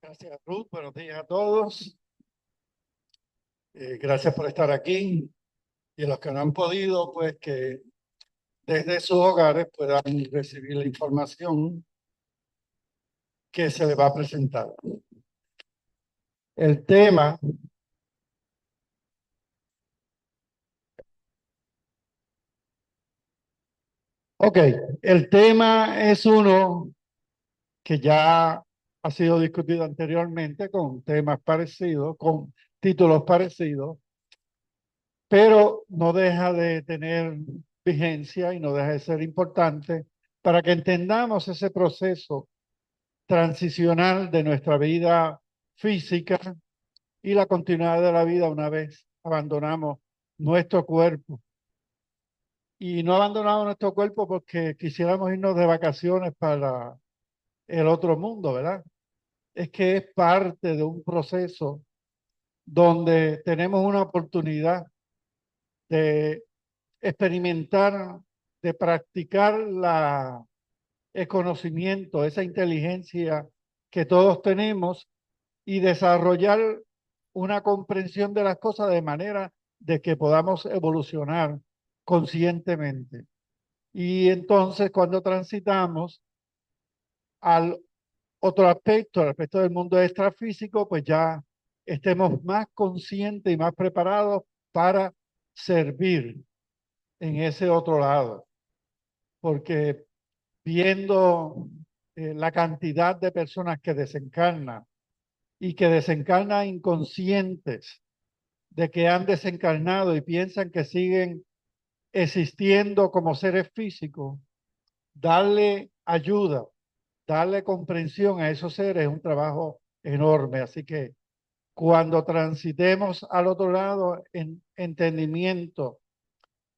Gracias, Ruth. Buenos días a todos. Gracias por estar aquí. Y a los que no han podido, pues que desde sus hogares puedan recibir la información que se les va a presentar. El tema, ok, el tema es uno que ya ha sido discutido anteriormente con temas parecidos, con títulos parecidos, pero no deja de tener vigencia y no deja de ser importante para que entendamos ese proceso transicional de nuestra vida física y la continuidad de la vida una vez abandonamos nuestro cuerpo. Y no abandonamos nuestro cuerpo porque quisiéramos irnos de vacaciones para el otro mundo, ¿verdad? Es que es parte de un proceso donde tenemos una oportunidad de experimentar, de practicar el conocimiento, esa inteligencia que todos tenemos y desarrollar una comprensión de las cosas de manera de que podamos evolucionar conscientemente. Y entonces cuando transitamos al otro aspecto, al aspecto del mundo extrafísico, pues ya estemos más conscientes y más preparados para servir en ese otro lado. Porque viendo la cantidad de personas que desencarnan y que desencarnan inconscientes de que han desencarnado y piensan que siguen existiendo como seres físicos, darle ayuda, darle comprensión a esos seres es un trabajo enorme. Así que cuando transitemos al otro lado en entendimiento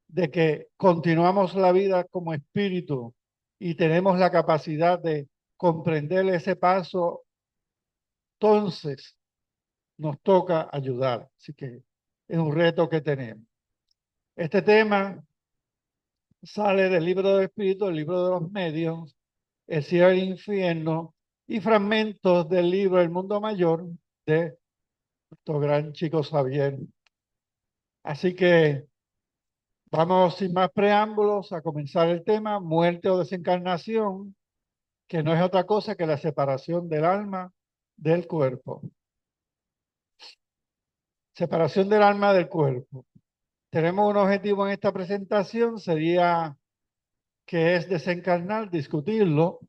de que continuamos la vida como espíritu y tenemos la capacidad de comprender ese paso, entonces nos toca ayudar. Así que es un reto que tenemos. Este tema sale del libro del Espíritu, el libro de los medios, el cielo y el infierno y fragmentos del libro El Mundo Mayor de nuestro gran Chico Xavier. Así que vamos sin más preámbulos a comenzar el tema, muerte o desencarnación, que no es otra cosa que la separación del alma del cuerpo. Separación del alma del cuerpo. Tenemos un objetivo en esta presentación, sería que es desencarnar, discutirlo,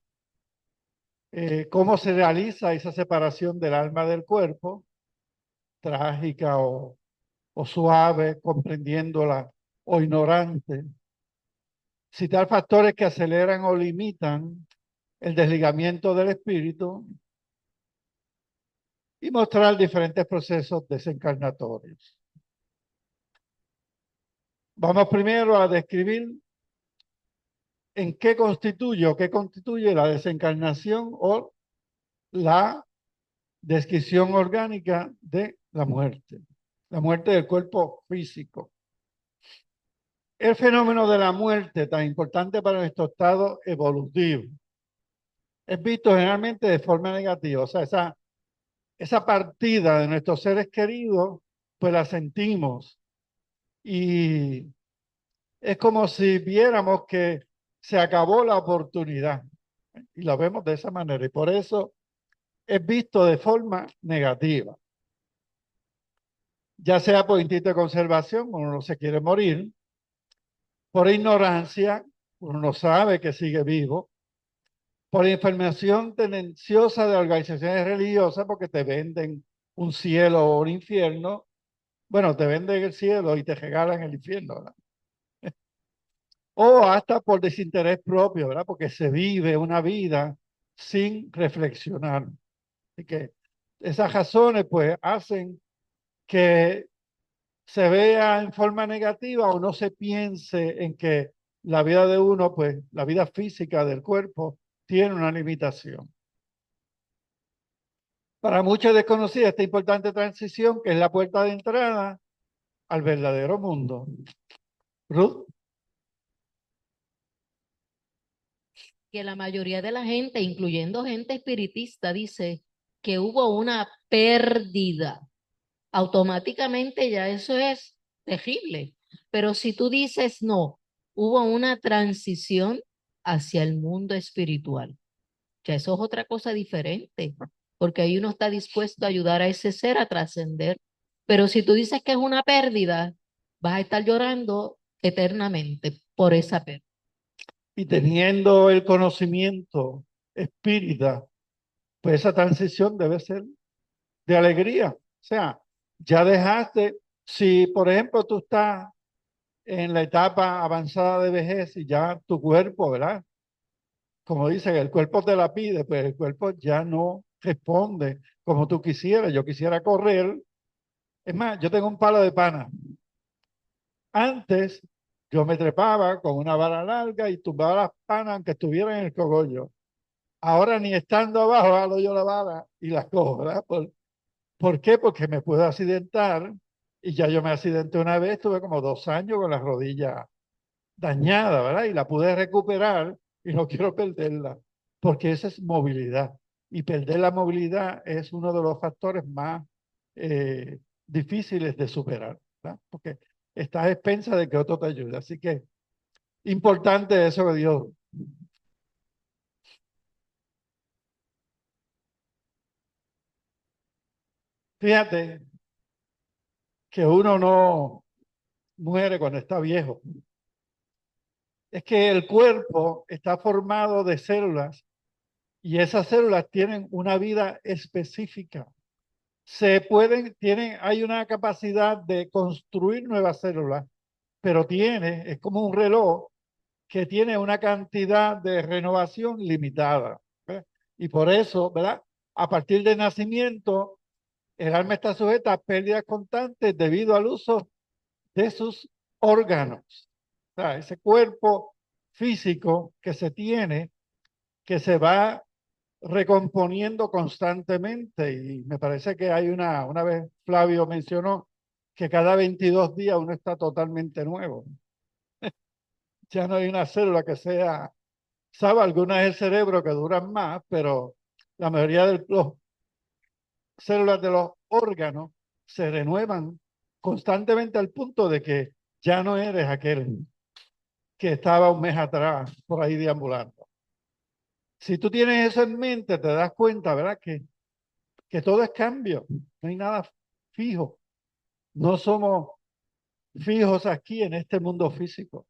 cómo se realiza esa separación del alma del cuerpo, trágica o suave, comprendiéndola o ignorante. Citar factores que aceleran o limitan el desligamiento del espíritu y mostrar diferentes procesos desencarnatorios. Vamos primero a describir en qué constituye o qué constituye la desencarnación o la descripción orgánica de la muerte del cuerpo físico. El fenómeno de la muerte, tan importante para nuestro estado evolutivo, es visto generalmente de forma negativa. O sea, esa partida de nuestros seres queridos, pues la sentimos. Y es como si viéramos que se acabó la oportunidad. Y la vemos de esa manera. Y por eso es visto de forma negativa. Ya sea por instinto de conservación, uno no se quiere morir, por ignorancia, uno no sabe que sigue vivo, por información tendenciosa de organizaciones religiosas, porque te venden un cielo o un infierno. Bueno, te venden el cielo y te regalan el infierno, ¿verdad? O hasta por desinterés propio, ¿verdad? Porque se vive una vida sin reflexionar. Así que esas razones, pues, hacen que se vea en forma negativa o no se piense en que la vida de uno, pues, la vida física del cuerpo tiene una limitación. Para muchos es desconocida esta importante transición que es la puerta de entrada al verdadero mundo. Ruth, Que la mayoría de la gente, incluyendo gente espiritista, dice que hubo una pérdida, automáticamente ya eso es terrible. Pero si tú dices no, hubo una transición hacia el mundo espiritual, ya eso es otra cosa diferente, porque ahí uno está dispuesto a ayudar a ese ser a trascender. Pero si tú dices que es una pérdida, vas a estar llorando eternamente por esa pérdida. Y teniendo el conocimiento espírita, pues esa transición debe ser de alegría. O sea, ya dejaste, si por ejemplo tú estás en la etapa avanzada de vejez y ya tu cuerpo, ¿verdad? Como dicen, el cuerpo te la pide, pues el cuerpo ya no responde como tú quisieras. Yo quisiera correr. Es más, yo tengo un palo de pana. Antes yo me trepaba con una vara larga y tumbaba las panas aunque estuviera en el cogollo. Ahora ni estando abajo, jalo yo la vara y las cojo, ¿verdad? ¿Por qué? Porque me puedo accidentar y ya yo me accidenté una vez, tuve como 2 años con la rodilla dañada, ¿verdad? Y la pude recuperar y no quiero perderla, porque esa es movilidad. Y perder la movilidad es uno de los factores más difíciles de superar, ¿verdad? Porque estás a expensas de que otro te ayude. Así que importante eso que Dios. Fíjate que uno no muere cuando está viejo. Es que el cuerpo está formado de células y esas células tienen una vida específica. Hay una capacidad de construir nuevas células, pero es como un reloj que tiene una cantidad de renovación limitada. ¿Ves? Y por eso, ¿verdad? A partir del nacimiento, el alma está sujeta a pérdidas constantes debido al uso de sus órganos. O sea, ese cuerpo físico que se tiene, que se va recomponiendo constantemente. Y me parece que una vez Flavio mencionó que cada 22 días uno está totalmente nuevo. Ya no hay una célula que sea, sabe, algunas del cerebro que duran más, pero la mayoría de las células de los órganos se renuevan constantemente al punto de que ya no eres aquel que estaba un mes atrás por ahí deambulando. Si tú tienes eso en mente, te das cuenta, ¿verdad? Que todo es cambio, no hay nada fijo. No somos fijos aquí en este mundo físico.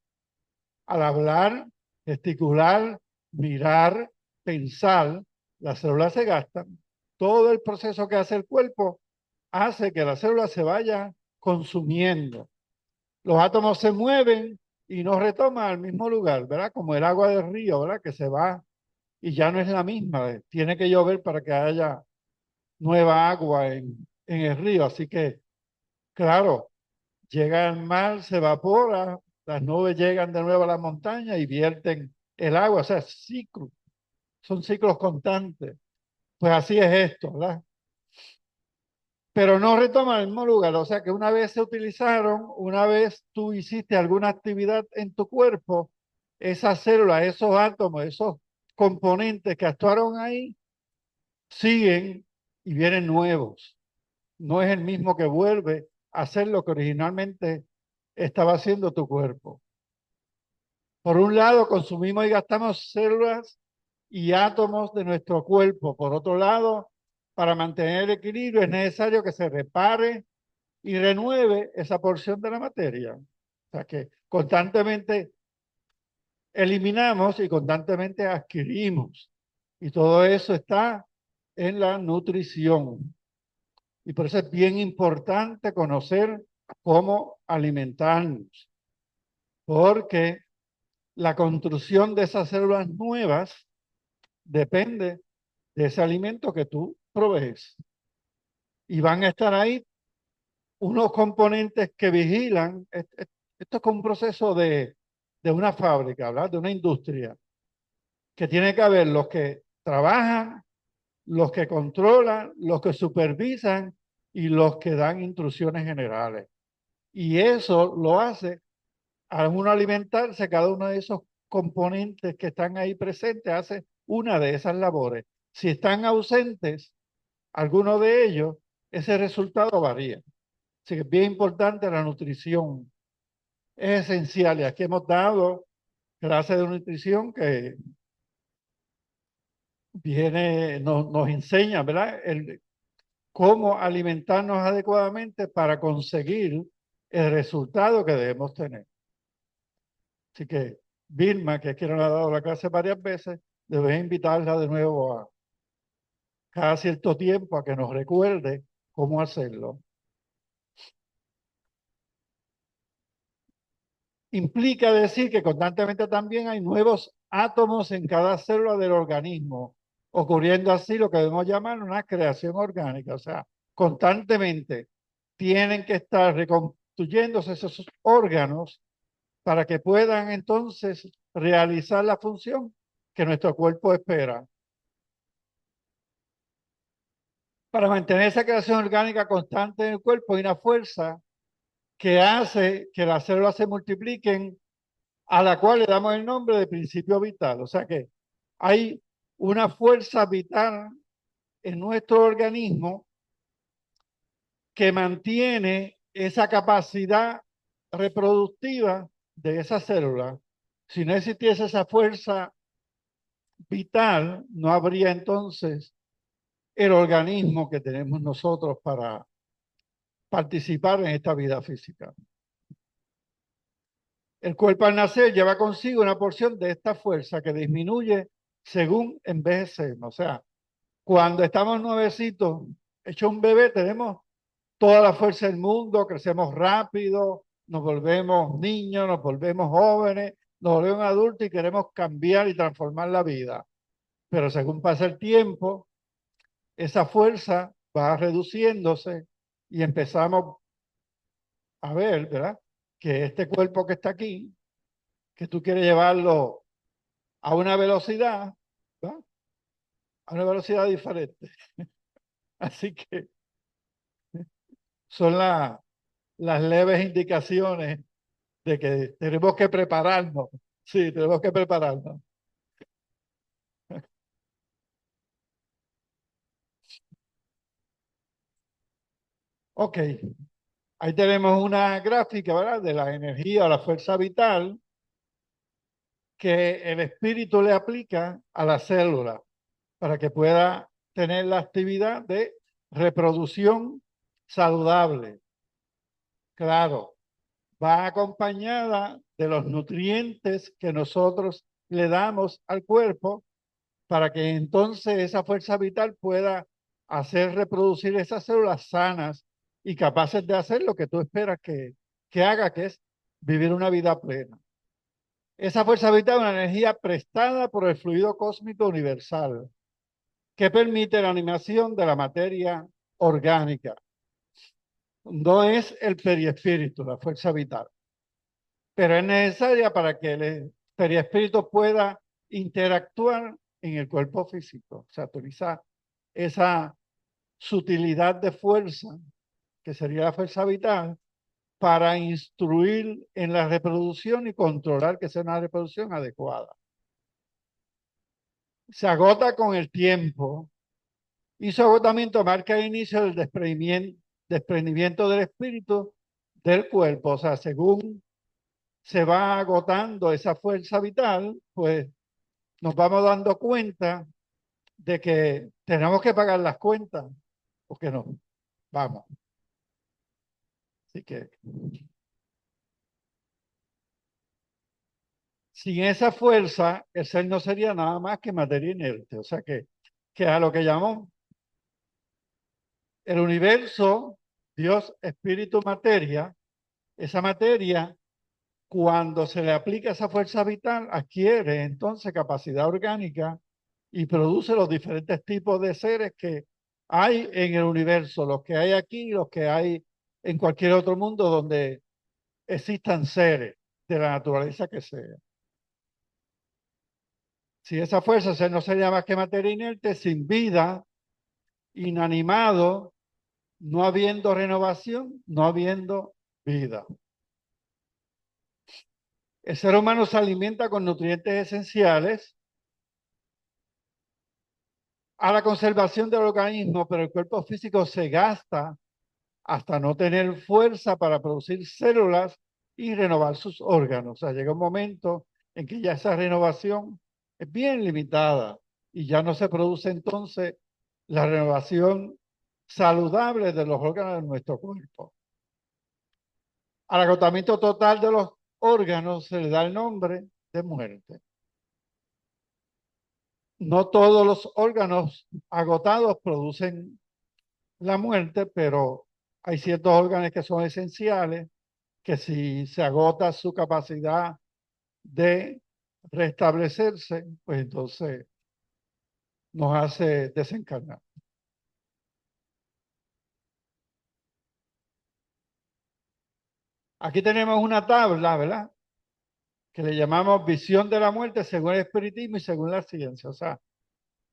Al hablar, gesticular, mirar, pensar, las células se gastan. Todo el proceso que hace el cuerpo hace que la célula se vaya consumiendo. Los átomos se mueven y no retoman al mismo lugar, ¿verdad? Como el agua del río, ¿verdad? Que se va y ya no es la misma. Tiene que llover para que haya nueva agua en el río. Así que, claro, llega al mar, se evapora, las nubes llegan de nuevo a la montaña y vierten el agua. O sea, ciclos, son ciclos constantes. Pues así es esto, ¿verdad? Pero no retoma el mismo lugar. O sea que una vez se utilizaron, una vez tú hiciste alguna actividad en tu cuerpo, esas células, esos átomos, esos componentes que actuaron ahí, siguen y vienen nuevos. No es el mismo que vuelve a hacer lo que originalmente estaba haciendo tu cuerpo. Por un lado, consumimos y gastamos células y átomos de nuestro cuerpo. Por otro lado, para mantener el equilibrio es necesario que se repare y renueve esa porción de la materia. O sea que constantemente eliminamos y constantemente adquirimos. Y todo eso está en la nutrición. Y por eso es bien importante conocer cómo alimentarnos, porque la construcción de esas células nuevas depende de ese alimento que tú provees. Y van a estar ahí unos componentes que vigilan. Esto es como un proceso de una fábrica, ¿verdad? De una industria, que tiene que haber los que trabajan, los que controlan, los que supervisan y los que dan instrucciones generales. Y eso lo hace al uno alimentarse, cada uno de esos componentes que están ahí presentes hace una de esas labores. Si están ausentes, alguno de ellos, ese resultado varía. Así que es bien importante la nutrición. Es esencial. Y aquí hemos dado clases de nutrición que nos enseña, ¿verdad? Cómo alimentarnos adecuadamente para conseguir el resultado que debemos tener. Así que Vilma, que es quien nos ha dado la clase varias veces, debes invitarla de nuevo a cada cierto tiempo a que nos recuerde cómo hacerlo. Implica decir que constantemente también hay nuevos átomos en cada célula del organismo, ocurriendo así lo que debemos llamar una creación orgánica. O sea, constantemente tienen que estar reconstruyéndose esos órganos para que puedan entonces realizar la función que nuestro cuerpo espera. Para mantener esa creación orgánica constante en el cuerpo hay una fuerza que hace que las células se multipliquen, a la cual le damos el nombre de principio vital. O sea que hay una fuerza vital en nuestro organismo que mantiene esa capacidad reproductiva de esa célula. Si no existiese esa fuerza vital, no habría entonces el organismo que tenemos nosotros para participar en esta vida física. El cuerpo al nacer lleva consigo una porción de esta fuerza que disminuye según envejecemos. O sea, cuando estamos nuevecitos, hecho un bebé, tenemos toda la fuerza del mundo, crecemos rápido, nos volvemos niños, nos volvemos jóvenes, nos volvemos adultos y queremos cambiar y transformar la vida. Pero según pasa el tiempo, esa fuerza va reduciéndose y empezamos a ver, ¿verdad? Que este cuerpo que está aquí, que tú quieres llevarlo a una velocidad, ¿verdad? A una velocidad diferente. Así que son las leves indicaciones de que tenemos que prepararnos. Sí, tenemos que prepararnos. Ok, ahí tenemos una gráfica, ¿verdad? De la energía o la fuerza vital que el espíritu le aplica a la célula para que pueda tener la actividad de reproducción saludable. Claro, va acompañada de los nutrientes que nosotros le damos al cuerpo para que entonces esa fuerza vital pueda hacer reproducir esas células sanas y capaces de hacer lo que tú esperas que haga, que es vivir una vida plena. Esa fuerza vital es una energía prestada por el fluido cósmico universal que permite la animación de la materia orgánica. No es el periespíritu, la fuerza vital, pero es necesaria para que el perispíritu pueda interactuar en el cuerpo físico. O sea, utiliza esa sutilidad de fuerza, que sería la fuerza vital, para instruir en la reproducción y controlar que sea una reproducción adecuada. Se agota con el tiempo y su agotamiento marca el inicio del desprendimiento del espíritu del cuerpo. O sea, según se va agotando esa fuerza vital, pues nos vamos dando cuenta de que tenemos que pagar las cuentas, porque no, vamos. Así que sin esa fuerza, el ser no sería nada más que materia inerte. O sea que a lo que llamamos el universo, Dios, espíritu, materia, esa materia, cuando se le aplica esa fuerza vital, adquiere entonces capacidad orgánica y produce los diferentes tipos de seres que hay en el universo, los que hay aquí y los que hay en cualquier otro mundo donde existan seres de la naturaleza que sea. Si esa fuerza no sería más que materia inerte, sin vida, inanimado, no habiendo renovación, no habiendo vida. El ser humano se alimenta con nutrientes esenciales a la conservación del organismo, pero el cuerpo físico se gasta hasta no tener fuerza para producir células y renovar sus órganos. O sea, llega un momento en que ya esa renovación es bien limitada y ya no se produce entonces la renovación saludable de los órganos de nuestro cuerpo. Al agotamiento total de los órganos se le da el nombre de muerte. No todos los órganos agotados producen la muerte, pero hay ciertos órganos que son esenciales, que si se agota su capacidad de restablecerse, pues entonces nos hace desencarnar. Aquí tenemos una tabla, ¿verdad? Que le llamamos visión de la muerte según el espiritismo y según la ciencia. O sea,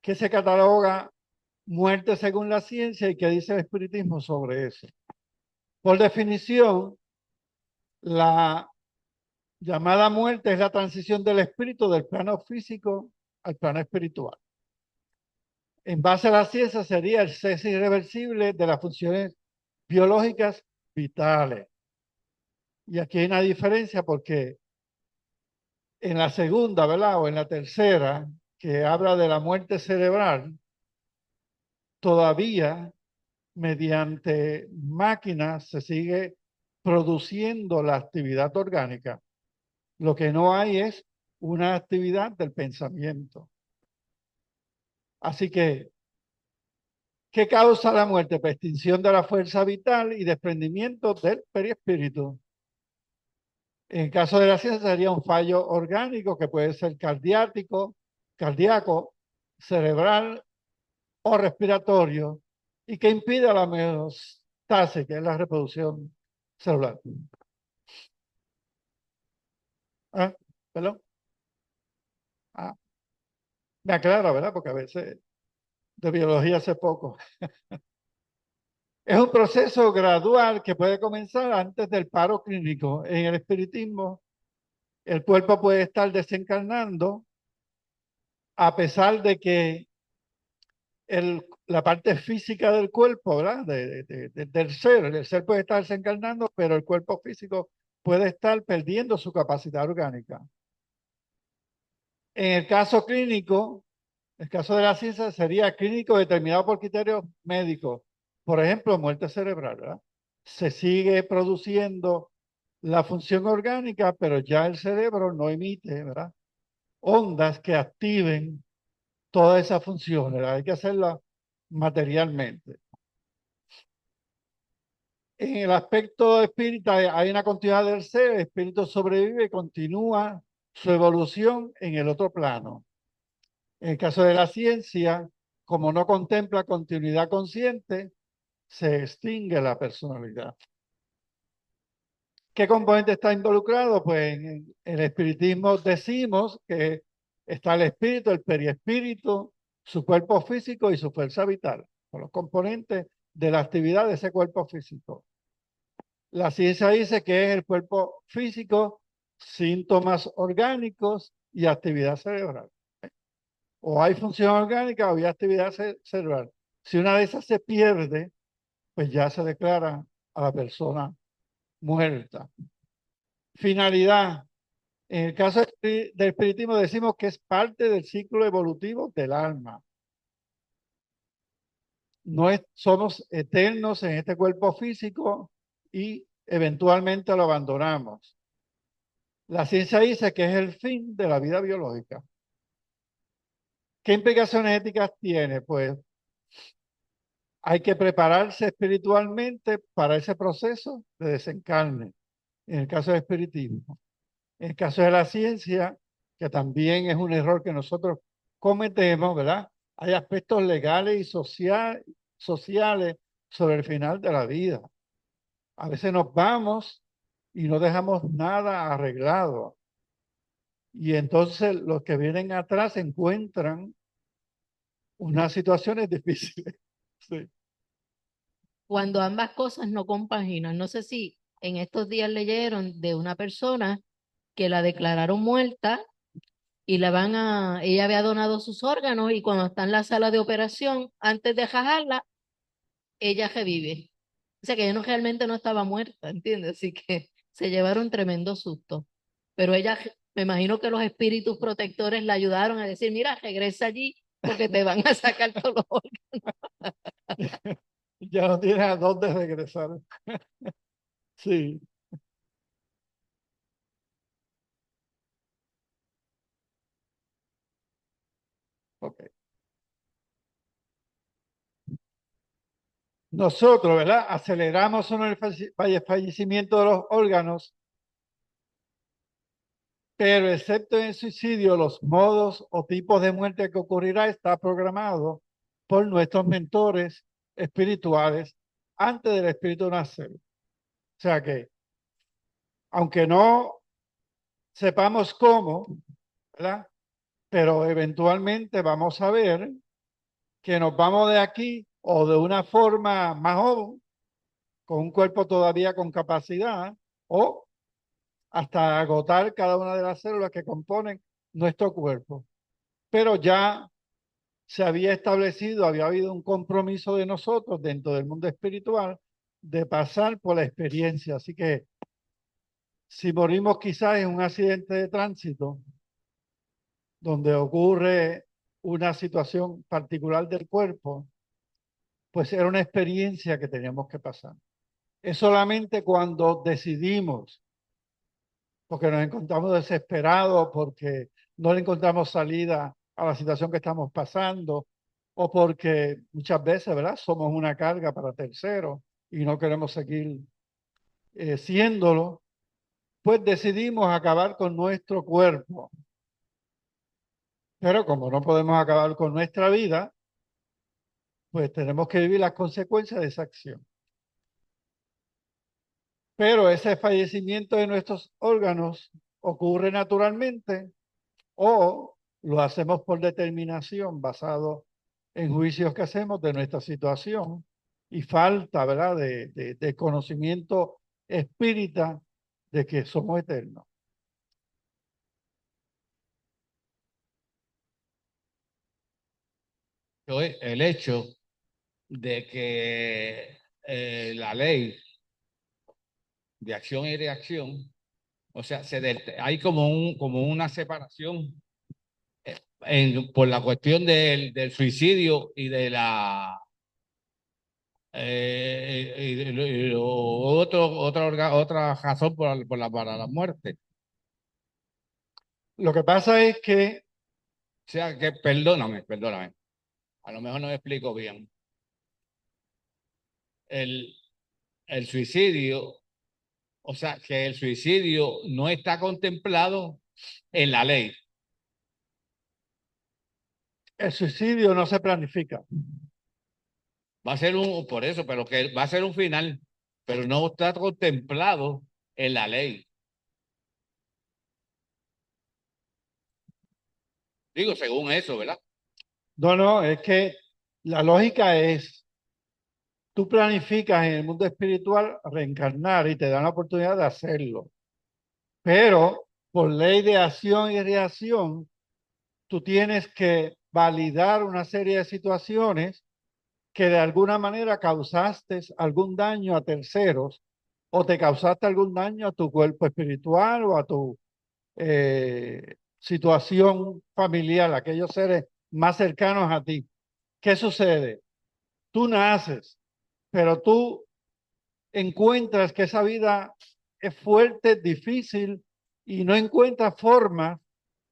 ¿qué se cataloga muerte según la ciencia y qué dice el espiritismo sobre eso? Por definición, la llamada muerte es la transición del espíritu del plano físico al plano espiritual. En base a la ciencia sería el cese irreversible de las funciones biológicas vitales. Y aquí hay una diferencia porque en la segunda, ¿verdad? O en la tercera, que habla de la muerte cerebral, todavía mediante máquinas se sigue produciendo la actividad orgánica. Lo que no hay es una actividad del pensamiento. Así que, ¿qué causa la muerte? Pues extinción de la fuerza vital y desprendimiento del perispíritu. En el caso de la ciencia sería un fallo orgánico que puede ser cardíaco, cerebral o respiratorio y que impide la homeostasis, que es la reproducción celular. ¿Ah? ¿Perdón? Ah, me aclara, ¿verdad? Porque a veces de biología hace poco. Es un proceso gradual que puede comenzar antes del paro clínico. En el espiritismo, el cuerpo puede estar desencarnando a pesar de que la parte física del cuerpo, ¿verdad? Del ser puede estar desencarnando, pero el cuerpo físico puede estar perdiendo su capacidad orgánica. En el caso clínico, el caso de la ciencia sería clínico determinado por criterios médicos. Por ejemplo, muerte cerebral, ¿verdad? Se sigue produciendo la función orgánica, pero ya el cerebro no emite, ¿verdad? Ondas que activen todas esas funciones, ¿verdad? Hay que hacerlas materialmente. En el aspecto espírita hay una continuidad del ser, el espíritu sobrevive y continúa su evolución en el otro plano. En el caso de la ciencia, como no contempla continuidad consciente, se extingue la personalidad. ¿Qué componente está involucrado? Pues en el espiritismo decimos que está el espíritu, el periespíritu, su cuerpo físico y su fuerza vital, con los componentes de la actividad de ese cuerpo físico. La ciencia dice que es el cuerpo físico, síntomas orgánicos y actividad cerebral. O hay función orgánica o hay actividad cerebral. Si una de esas se pierde, pues ya se declara a la persona muerta. Finalidad. En el caso del espiritismo decimos que es parte del ciclo evolutivo del alma. No somos eternos en este cuerpo físico y eventualmente lo abandonamos. La ciencia dice que es el fin de la vida biológica. ¿Qué implicaciones éticas tiene? Pues hay que prepararse espiritualmente para ese proceso de desencarne, en el caso del espiritismo. En el caso de la ciencia, que también es un error que nosotros cometemos, ¿verdad? Hay aspectos legales y sociales sobre el final de la vida. A veces nos vamos y no dejamos nada arreglado. Y entonces los que vienen atrás encuentran unas situaciones difíciles. Sí. Cuando ambas cosas no compaginan. No sé si en estos días leyeron de una persona que la declararon muerta y ella había donado sus órganos y cuando está en la sala de operación, antes de jajarla, ella revive. O sea que ella no, realmente no estaba muerta, ¿entiendes? Así que se llevaron tremendo susto. Pero ella, me imagino que los espíritus protectores la ayudaron a decir, mira, regresa allí porque te van a sacar todos los órganos. Ya no tienes a dónde regresar. Sí, ok. Nosotros, ¿verdad? Aceleramos uno el fallecimiento de los órganos, pero excepto en el suicidio, los modos o tipos de muerte que ocurrirá está programado por nuestros mentores espirituales antes del espíritu nacer. O sea que, aunque no sepamos cómo, ¿verdad? Pero eventualmente vamos a ver que nos vamos de aquí o de una forma más joven, con un cuerpo todavía con capacidad, o hasta agotar cada una de las células que componen nuestro cuerpo. Pero ya se había establecido, había habido un compromiso de nosotros dentro del mundo espiritual de pasar por la experiencia. Así que si morimos quizás en un accidente de tránsito, donde ocurre una situación particular del cuerpo, pues era una experiencia que teníamos que pasar. Es solamente cuando decidimos, porque nos encontramos desesperados, porque no le encontramos salida a la situación que estamos pasando, o porque muchas veces, ¿verdad? Somos una carga para terceros y no queremos seguir siéndolo, pues decidimos acabar con nuestro cuerpo. Pero como no podemos acabar con nuestra vida, pues tenemos que vivir las consecuencias de esa acción. Pero ese fallecimiento de nuestros órganos ocurre naturalmente o lo hacemos por determinación basado en juicios que hacemos de nuestra situación y falta, ¿verdad?, de conocimiento espírita de que somos eternos. El hecho de que la ley de acción y reacción, o sea, hay como una separación por la cuestión del suicidio y de la otra razón para la muerte. Lo que pasa es que O sea que, perdóname, a lo mejor no me explico bien. El, el suicidio, o sea, que el suicidio no está contemplado en la ley. el suicidio no se planifica. Va a ser por eso, pero que va a ser un final, pero no está contemplado en la ley. Digo, según eso, ¿verdad? No, no, es que la lógica es, tú planificas en el mundo espiritual reencarnar y te dan la oportunidad de hacerlo, pero por ley de acción y reacción, tú tienes que validar una serie de situaciones que de alguna manera causaste algún daño a terceros o te causaste algún daño a tu cuerpo espiritual o a tu situación familiar, a aquellos seres más cercanos a ti. ¿Qué sucede? Tú naces, pero tú encuentras que esa vida es fuerte, difícil y no encuentras forma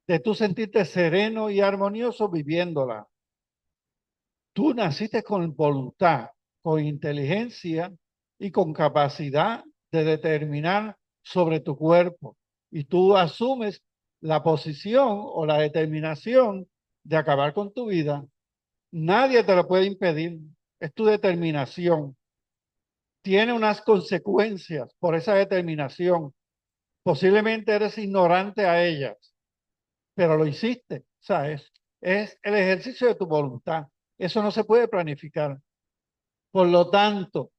de tú sentirte sereno y armonioso viviéndola. Tú naciste con voluntad, con inteligencia y con capacidad de determinar sobre tu cuerpo. Y tú asumes la posición o la determinación de acabar con tu vida. Nadie te lo puede impedir. Es tu determinación. Tiene unas consecuencias por esa determinación. Posiblemente eres ignorante a ellas, pero lo hiciste. O sea, es el ejercicio de tu voluntad. Eso no se puede planificar. Por lo tanto,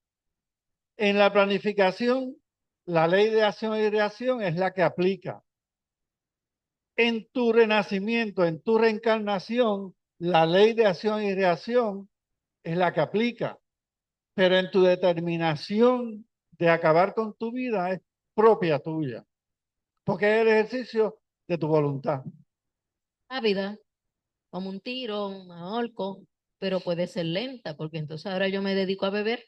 en la planificación, la ley de acción y reacción es la que aplica. en tu renacimiento, en tu reencarnación, la ley de acción y reacción es la que aplica, pero en tu determinación de acabar con tu vida es propia tuya, porque es el ejercicio de tu voluntad. La vida, como un tiro, un ahorco, pero puede ser lenta, porque entonces ahora yo me dedico a beber,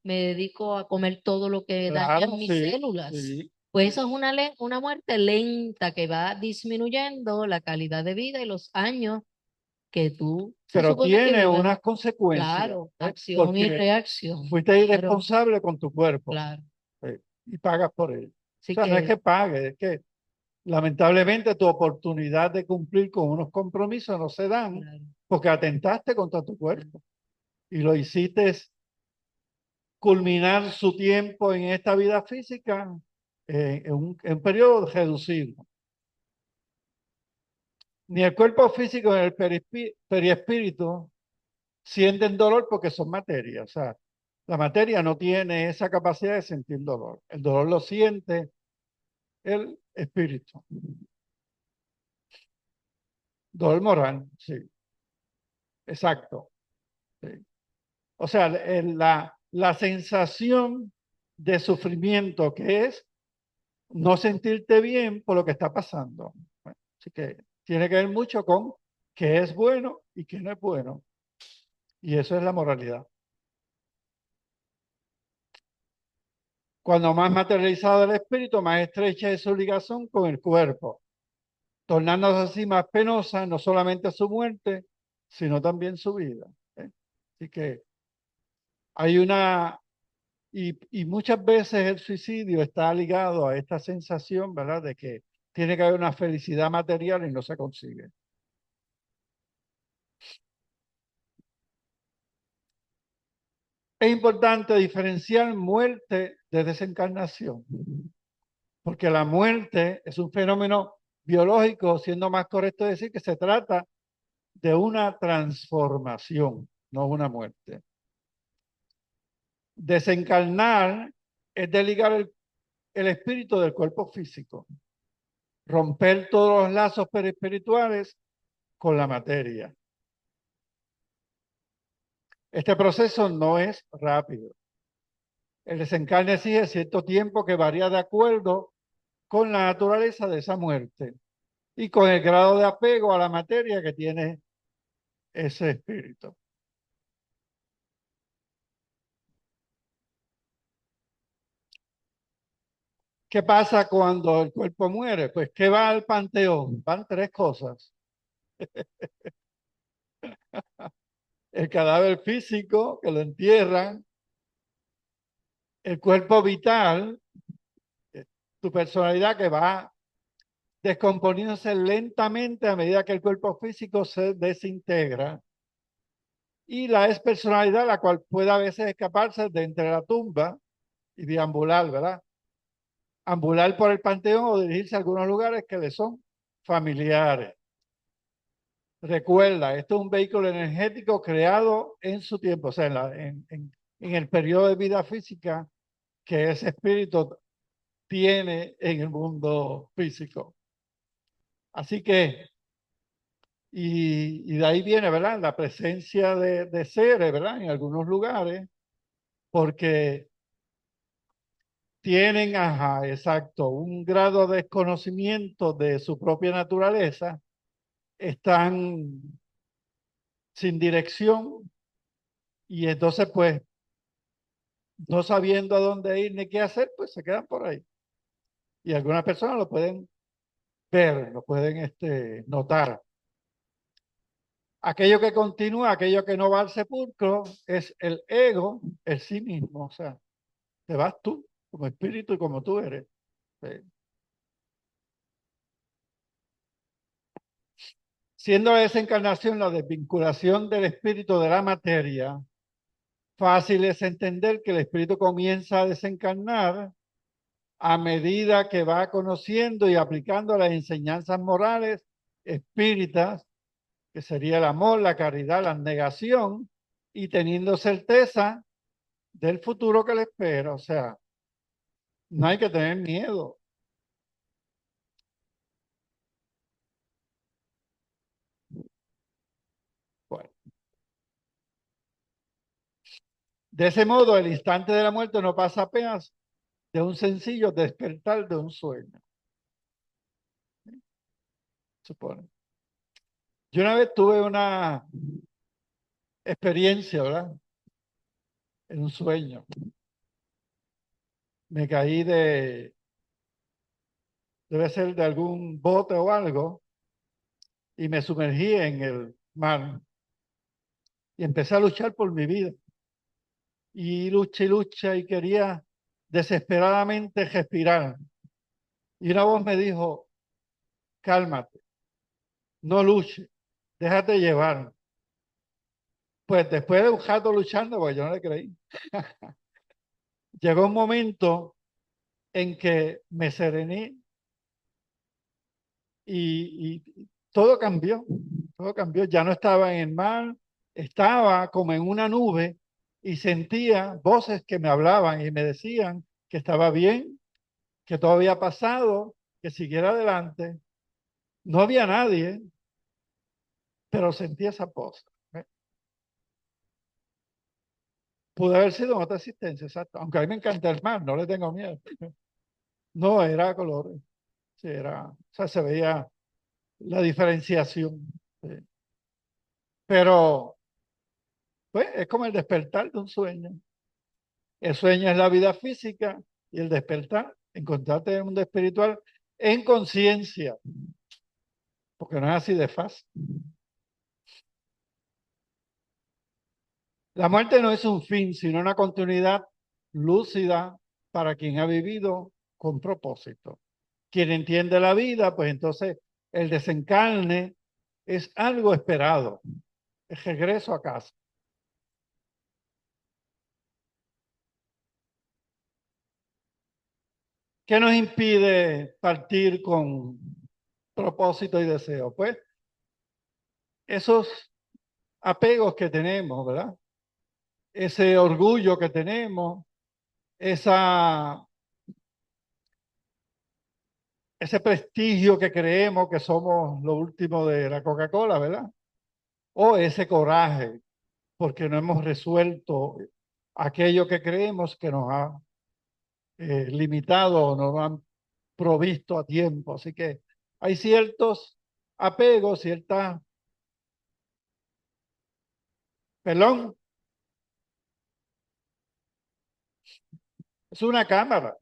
me dedico a comer todo lo que daña Claro, mis sí, células. sí. Pues eso es una muerte lenta que va disminuyendo la calidad de vida y los años que tú se Pero supone que tiene vivas. unas consecuencias, Claro, ¿eh? acción y Porque reacción. fuiste Pero, irresponsable con tu cuerpo, claro, y pagas por ello. O sí sea, no es que, que pagues, es que lamentablemente tu oportunidad de cumplir con unos compromisos no se dan claro. porque atentaste contra tu cuerpo y lo hiciste culminar su tiempo en esta vida física en un periodo reducido. Ni el cuerpo físico ni el perispíritu sienten dolor porque son materia. O sea, la materia no tiene esa capacidad de sentir dolor. El dolor lo siente el espíritu. Dolor moral, sí, exacto. Sí. O sea, la sensación de sufrimiento que es no sentirte bien por lo que está pasando. Bueno, así que tiene que ver mucho con qué es bueno y qué no es bueno. Y eso es la moralidad. Cuando más materializado el espíritu, más estrecha es su ligación con el cuerpo, tornándose así más penosa no solamente su muerte, sino también su vida. ¿Eh? Así que hay una, y muchas veces el suicidio está ligado a esta sensación, ¿verdad?, de que tiene que haber una felicidad material y no se consigue. Es importante diferenciar muerte de desencarnación, porque la muerte es un fenómeno biológico, siendo más correcto decir que se trata de una transformación, no una muerte. Desencarnar es desligar el espíritu del cuerpo físico, romper todos los lazos perispirituales con la materia. Este proceso no es rápido. El desencarne exige cierto tiempo que varía de acuerdo con la naturaleza de esa muerte y con el grado de apego a la materia que tiene ese espíritu. ¿Qué pasa cuando el cuerpo muere? Pues ¿qué va al panteón? Van tres cosas. El cadáver físico, que lo entierran, el cuerpo vital, eh, tu personalidad que va descomponiéndose lentamente a medida que el cuerpo físico se desintegra, y la expersonalidad, la cual puede a veces escaparse de entre la tumba y deambular, ¿verdad? Ambular por el panteón o dirigirse a algunos lugares que le son familiares. Recuerda, esto es un vehículo energético creado en su tiempo, o sea, en el periodo de vida física que ese espíritu tiene en el mundo físico. Así que, y de ahí viene, ¿verdad? La presencia de seres, ¿verdad? En algunos lugares, porque tienen, ajá, exacto, un grado de desconocimiento de su propia naturaleza, están sin dirección y entonces, pues, no sabiendo a dónde ir ni qué hacer, pues se quedan por ahí. Y algunas personas lo pueden ver, lo pueden notar. Aquello que continúa, aquello que no va al sepulcro, es el ego, el sí mismo. O sea, te vas tú como espíritu y como tú eres. Sí. Siendo la desencarnación la desvinculación del espíritu de la materia, fácil es entender que el espíritu comienza a desencarnar a medida que va conociendo y aplicando las enseñanzas morales espíritas, que sería el amor, la caridad, la abnegación, y teniendo certeza del futuro que le espera. O sea, no hay que tener miedo. De ese modo, el instante de la muerte no pasa apenas de un sencillo despertar de un sueño. Supone. Yo una vez tuve una experiencia, ¿verdad? En un sueño. Me caí debe ser de algún bote o algo, y me sumergí en el mar y empecé a luchar por mi vida. Y lucha y quería desesperadamente respirar. Y una voz me dijo, cálmate, no luches, déjate llevar. Pues después de un rato luchando, pues yo no le creí. Llegó un momento en que me serené y todo cambió, todo cambió. Ya no estaba en el mar, estaba como en una nube y sentía voces que me hablaban y me decían que estaba bien, que todo había pasado, que siguiera adelante. No había nadie, pero sentí esa voz. Pudo haber sido en otra existencia, exacto. Aunque a mí me encanta el mar, no le tengo miedo. No, era color, sí, o sea, se veía la diferenciación. Sí. Pero, pues, es como el despertar de un sueño. El sueño es la vida física y el despertar, encontrarte en un mundo espiritual en conciencia, porque no es así de fácil. La muerte no es un fin, sino una continuidad lúcida para quien ha vivido con propósito. Quien entiende la vida, pues entonces el desencarne es algo esperado, el regreso a casa. ¿Qué nos impide partir con propósito y deseo? Pues esos apegos que tenemos, ¿verdad? Ese orgullo que tenemos, esa, ese prestigio que creemos que somos lo último de la Coca-Cola, ¿verdad? O ese coraje, porque no hemos resuelto aquello que creemos que nos ha limitado o no nos han provisto a tiempo. Así que hay ciertos apegos, ciertas, pelón, es una cámara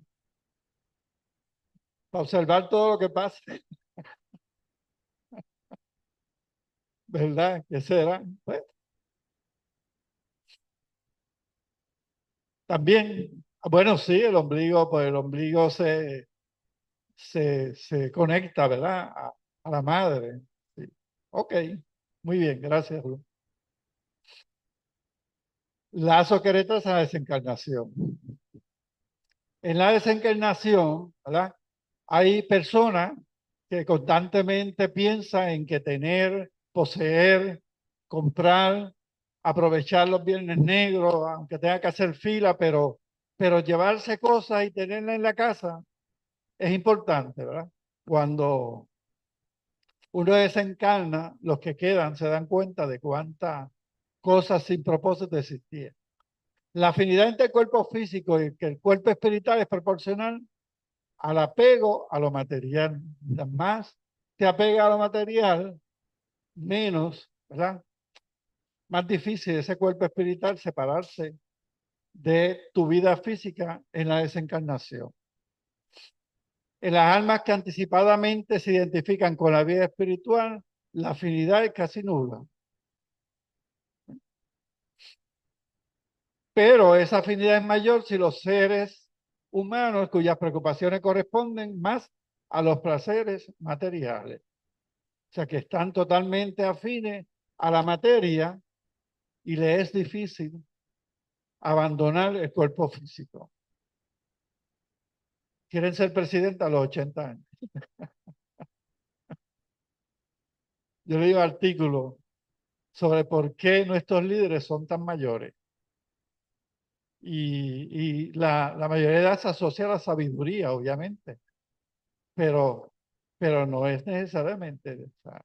para observar todo lo que pasa, ¿verdad? ¿Qué será? Pues, también, bueno, sí, el ombligo, pues el ombligo se conecta, ¿verdad? A la madre. Sí. Ok, muy bien, gracias, Ruth. Lazo que retrasa la desencarnación. En la desencarnación, ¿verdad? Hay personas que constantemente piensan en que tener, poseer, comprar, aprovechar los viernes negros, aunque tenga que hacer fila, pero llevarse cosas y tenerlas en la casa es importante, ¿verdad? Cuando uno desencarna, los que quedan se dan cuenta de cuántas cosas sin propósito existían. La afinidad entre el cuerpo físico y que el cuerpo espiritual es proporcional al apego a lo material. Más te apega a lo material, menos, ¿verdad? Más difícil ese cuerpo espiritual separarse de tu vida física en la desencarnación. En las almas que anticipadamente se identifican con la vida espiritual, la afinidad es casi nula. Pero esa afinidad es mayor si los seres humanos cuyas preocupaciones corresponden más a los placeres materiales. O sea, que están totalmente afines a la materia y le es difícil abandonar el cuerpo físico. Quieren ser presidente a los 80 años. Yo leí un artículo sobre por qué nuestros líderes son tan mayores. Y la mayoría de edad se asocia a la sabiduría, obviamente, pero, pero no es necesariamente. O sea,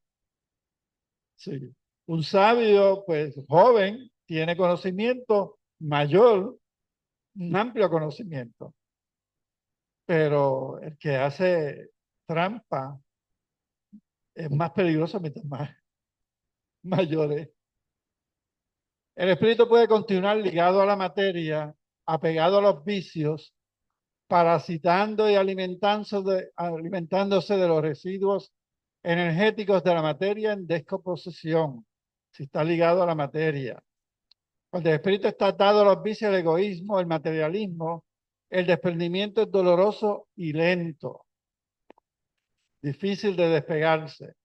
sí. Un sabio, pues joven, tiene conocimiento mayor, un amplio conocimiento. Pero el que hace trampa es más peligroso mientras más mayor es. El espíritu puede continuar ligado a la materia, apegado a los vicios, parasitando y alimentándose de los residuos energéticos de la materia en descomposición, si está ligado a la materia. Cuando el espíritu está atado a los vicios, el egoísmo, el materialismo, el desprendimiento es doloroso y lento, difícil de despegarse.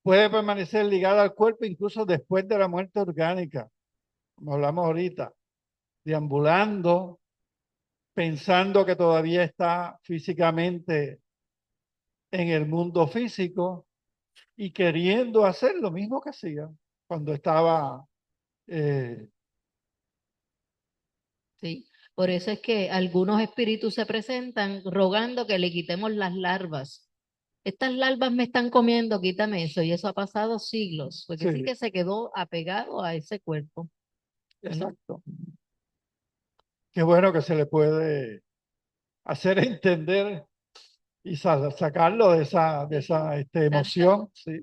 Puede permanecer ligado al cuerpo incluso después de la muerte orgánica, como hablamos ahorita, deambulando, pensando que todavía está físicamente en el mundo físico y queriendo hacer lo mismo que hacía cuando estaba. Sí. Por eso es que algunos espíritus se presentan rogando que le quitemos las larvas. Estas larvas me están comiendo, quítame eso. Y eso ha pasado siglos, porque sí Sí, que se quedó apegado a ese cuerpo. exacto. Qué bueno que se le puede hacer entender y sacarlo de esa emoción. Sí.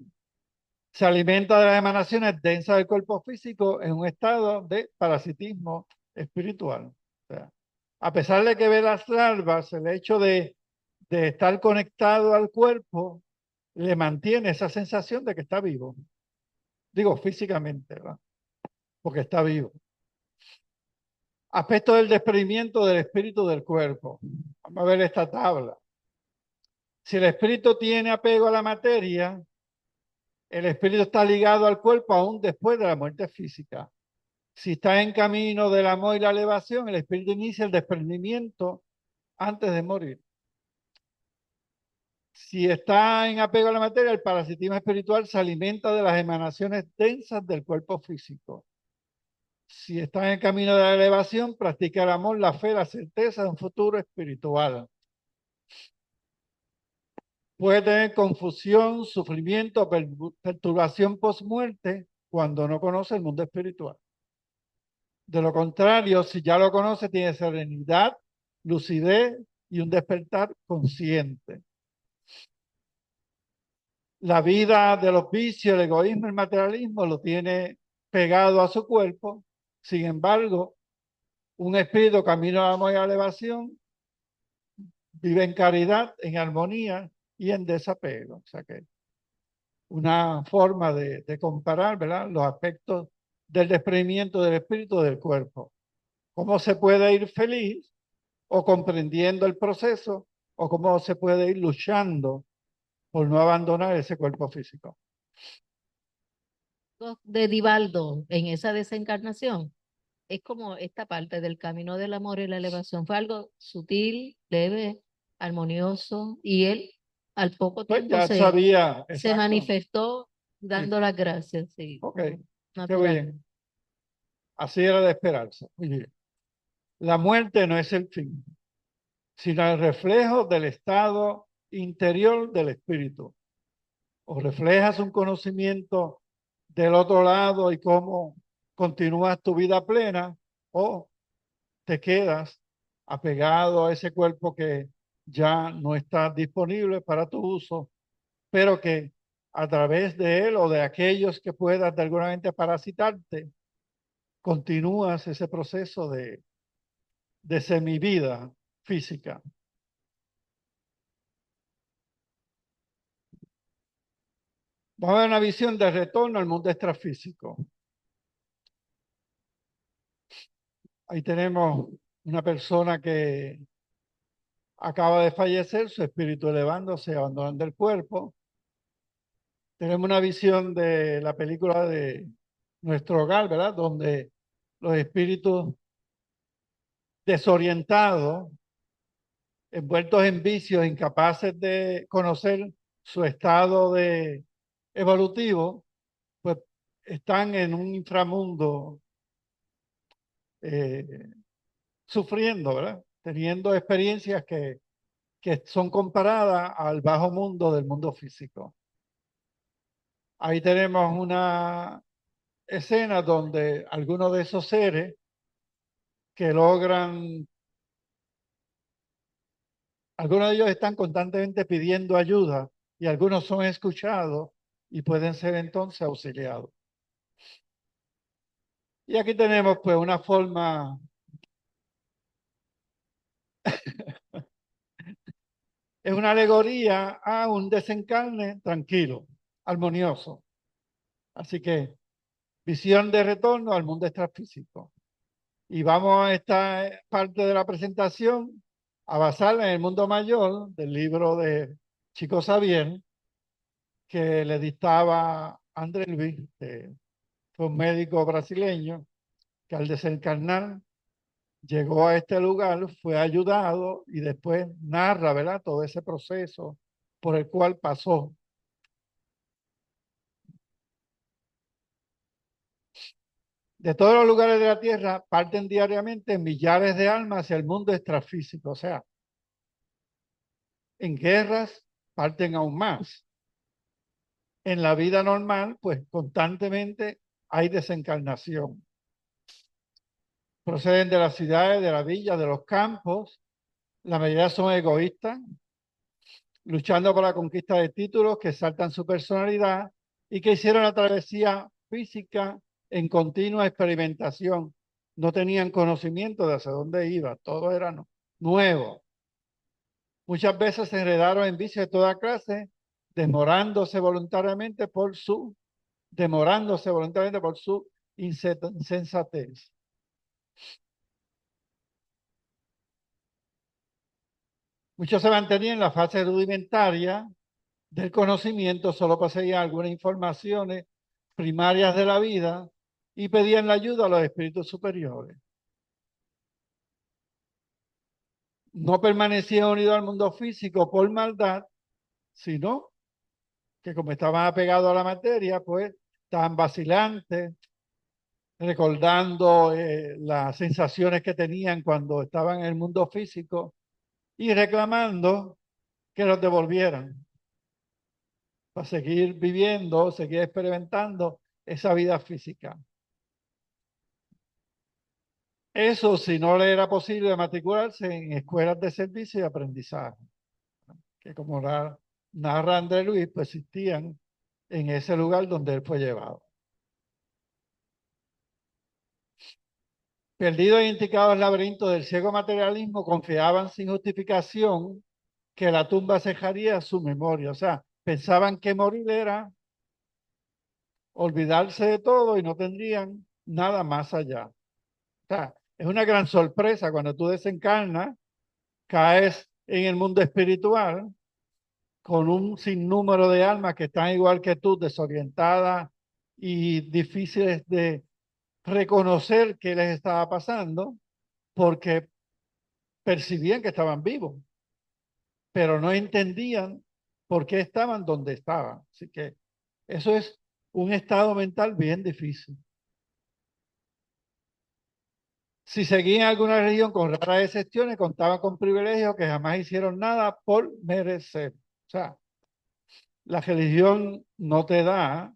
Se alimenta de las emanaciones densas del cuerpo físico en un estado de parasitismo espiritual. O sea, a pesar de que ve las larvas, el hecho de estar conectado al cuerpo le mantiene esa sensación de que está vivo. Digo físicamente, ¿verdad? Porque está vivo. Aspecto del desprendimiento del espíritu del cuerpo. Vamos a ver esta tabla. Si el espíritu tiene apego a la materia, el espíritu está ligado al cuerpo aún después de la muerte física. Si está en camino del amor y la elevación, el espíritu inicia el desprendimiento antes de morir. Si está en apego a la materia, el parasitismo espiritual se alimenta de las emanaciones densas del cuerpo físico. Si está en el camino de la elevación, practica el amor, la fe, la certeza de un futuro espiritual. Puede tener confusión, sufrimiento, perturbación post-muerte cuando no conoce el mundo espiritual. De lo contrario, si ya lo conoce, tiene serenidad, lucidez y un despertar consciente. La vida de los vicios, el egoísmo, el materialismo lo tiene pegado a su cuerpo. Sin embargo, un espíritu camino a la amor y a la elevación vive en caridad, en armonía y en desapego. O sea que una forma de comparar, ¿verdad?, los aspectos del desprendimiento del espíritu del cuerpo. ¿Cómo se puede ir feliz o comprendiendo el proceso o cómo se puede ir luchando por no abandonar ese cuerpo físico? De Divaldo en esa desencarnación es como esta parte del camino del amor y la elevación. Fue algo sutil, leve, armonioso, y él al poco Pues tiempo ya sabía, se exacto. manifestó Sí, dando las gracias, sí, ok, qué natural. bien. Así era de esperarse. Muy bien. La muerte no es el fin, sino el reflejo del estado interior del espíritu. O reflejas un conocimiento del otro lado y cómo continúas tu vida plena, o te quedas apegado a ese cuerpo que ya no está disponible para tu uso, pero que a través de él o de aquellos que puedas de alguna manera parasitarte, continúas ese proceso de semivida física. Vamos a ver una visión de retorno al mundo extrafísico. Ahí tenemos una persona que acaba de fallecer, su espíritu elevándose, abandonando el cuerpo. Tenemos una visión de la película de Nuestro Hogar, ¿verdad? Donde los espíritus desorientados, envueltos en vicios, incapaces de conocer su estado evolutivo, pues están en un inframundo eh, sufriendo, ¿verdad? Teniendo experiencias que son comparadas al bajo mundo del mundo físico. Ahí tenemos una escena donde algunos de esos seres que logran, algunos de ellos están constantemente pidiendo ayuda y algunos son escuchados y pueden ser entonces auxiliados. Y aquí tenemos pues una forma, es una alegoría a un desencarne tranquilo, armonioso. Así que visión de retorno al mundo extrafísico. Y vamos a esta parte de la presentación a basarla en el mundo mayor del libro de Chico Xavier, que le dictaba André Luis, que fue un médico brasileño, que al desencarnar llegó a este lugar, fue ayudado y después narra, ¿verdad?, todo ese proceso por el cual pasó. De todos los lugares de la Tierra parten diariamente millares de almas hacia el mundo extrafísico, o sea, en guerras parten aún más. En la vida normal, pues constantemente hay desencarnación. Proceden de las ciudades, de las villas, de los campos. La mayoría son egoístas, luchando por la conquista de títulos que saltan su personalidad y que hicieron la travesía física en continua experimentación. No tenían conocimiento de hacia dónde iba, todo era nuevo. Muchas veces se enredaron en vicios de toda clase, demorándose voluntariamente por su insensatez. Muchos se mantenían en la fase rudimentaria del conocimiento, solo poseían algunas informaciones primarias de la vida y pedían la ayuda a los espíritus superiores. No permanecían unidos al mundo físico por maldad, sino que como estaban apegados a la materia, pues estaban vacilantes, recordando las sensaciones que tenían cuando estaban en el mundo físico y reclamando que los devolvieran para seguir viviendo, seguir experimentando esa vida física. Eso si no le era posible matricularse en escuelas de servicio y aprendizaje, que como narra André Luis, pues existían en ese lugar donde él fue llevado. Perdidos e indicados en el laberinto del ciego materialismo, confiaban sin justificación que la tumba cejaría su memoria. O sea, pensaban que morir era olvidarse de todo y no tendrían nada más allá. O sea, es una gran sorpresa cuando tú desencarnas, caes en el mundo espiritual con un sinnúmero de almas que están igual que tú, desorientadas y difíciles de reconocer qué les estaba pasando, porque percibían que estaban vivos, pero no entendían por qué estaban donde estaban. Así que eso es un estado mental bien difícil. Si seguían alguna religión con raras excepciones, contaban con privilegios que jamás hicieron nada por merecer. O sea, la religión no te da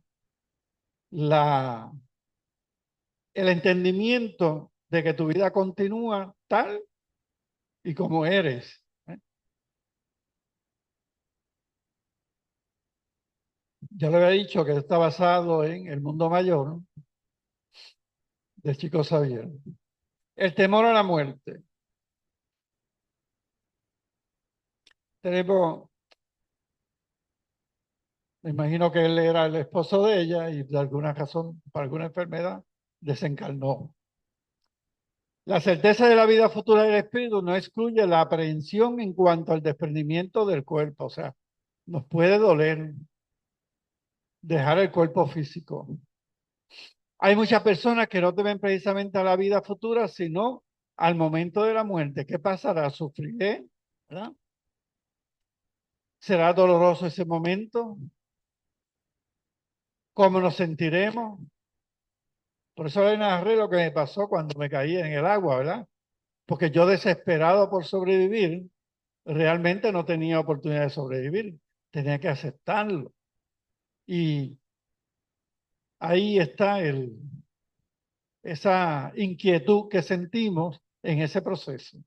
el entendimiento de que tu vida continúa tal y como eres. Ya le había dicho que está basado en El mundo mayor de Chico Xavier. El temor a la muerte. Tenemos, me imagino que él era el esposo de ella y de alguna razón, por alguna enfermedad, desencarnó. La certeza de la vida futura del espíritu no excluye la aprehensión en cuanto al desprendimiento del cuerpo. O sea, nos puede doler dejar el cuerpo físico. Hay muchas personas que no temen precisamente a la vida futura, sino al momento de la muerte. ¿Qué pasará? ¿Sufriré? ¿Verdad? ¿Será doloroso ese momento? ¿Cómo nos sentiremos? Por eso le narré lo que me pasó cuando me caí en el agua, ¿verdad? Porque yo desesperado por sobrevivir, realmente no tenía oportunidad de sobrevivir. Tenía que aceptarlo. Y ahí está esa inquietud que sentimos en ese proceso.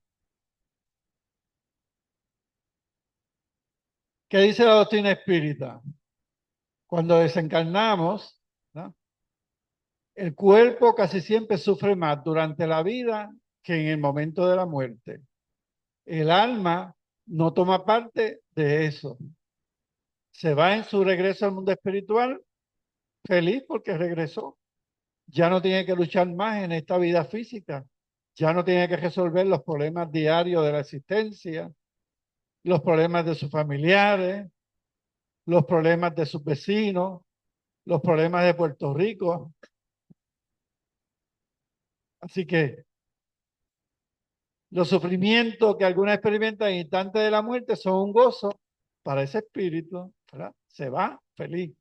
¿Qué dice la doctrina espírita? Cuando desencarnamos, ¿no?, el cuerpo casi siempre sufre más durante la vida que en el momento de la muerte. El alma no toma parte de eso. Se va en su regreso al mundo espiritual feliz porque regresó. Ya no tiene que luchar más en esta vida física. Ya no tiene que resolver los problemas diarios de la existencia, los problemas de sus familiares, los problemas de sus vecinos, los problemas de Puerto Rico. Así que los sufrimientos que algunos experimentan en instantes de la muerte son un gozo para ese espíritu, ¿verdad? Se va feliz.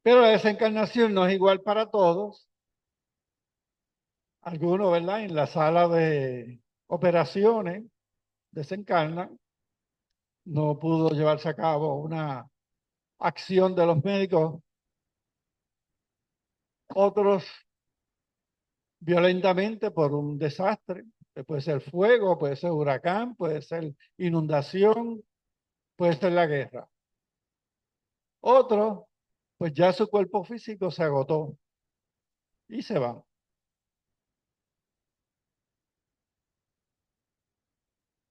Pero la desencarnación no es igual para todos. Algunos, ¿verdad?, en la sala de operaciones desencarnan. No pudo llevarse a cabo una acción de los médicos. Otros violentamente por un desastre, que puede ser fuego, puede ser huracán, puede ser inundación, puede ser la guerra. Otros, pues ya su cuerpo físico se agotó y se van.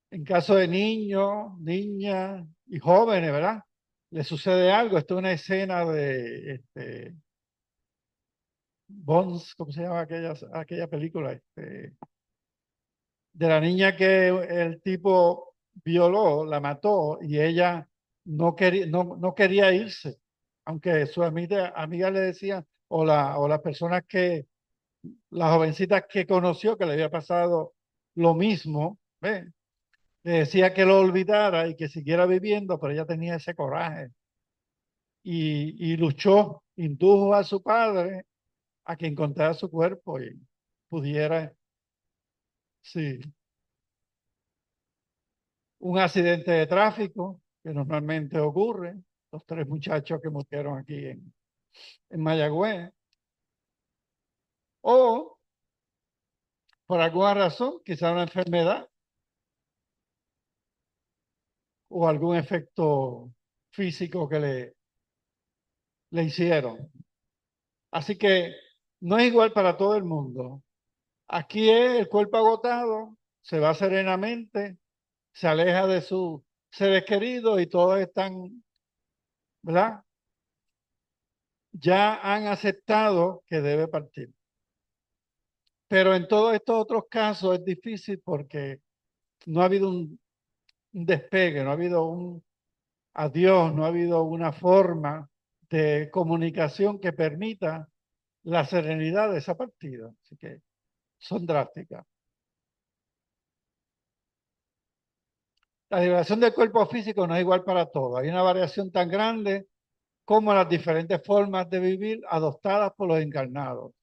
En caso de niños, niñas y jóvenes, ¿verdad? Le sucede algo. Esto es una escena de Bones, ¿cómo se llama aquella película? De la niña que el tipo violó, la mató y ella no quería irse, aunque sus amigas le decían, o las personas las jovencitas que conoció que le había pasado lo mismo, ¿ve?, le decía que lo olvidara y que siguiera viviendo, pero ella tenía ese coraje y luchó, indujo a su padre a que encontrara su cuerpo y pudiera, sí. Un accidente de tráfico que normalmente ocurre, los tres muchachos que murieron aquí en Mayagüez, o por alguna razón, quizá una enfermedad o algún efecto físico que le hicieron. Así que no es igual para todo el mundo. Aquí es el cuerpo agotado, se va serenamente, se aleja de sus seres queridos y todos están, ¿verdad?, ya han aceptado que debe partir. Pero en todos estos otros casos es difícil porque no ha habido un despegue, no ha habido un adiós, no ha habido una forma de comunicación que permita la serenidad de esa partida. Así que son drásticas. La liberación del cuerpo físico no es igual para todos. Hay una variación tan grande como las diferentes formas de vivir adoptadas por los encarnados.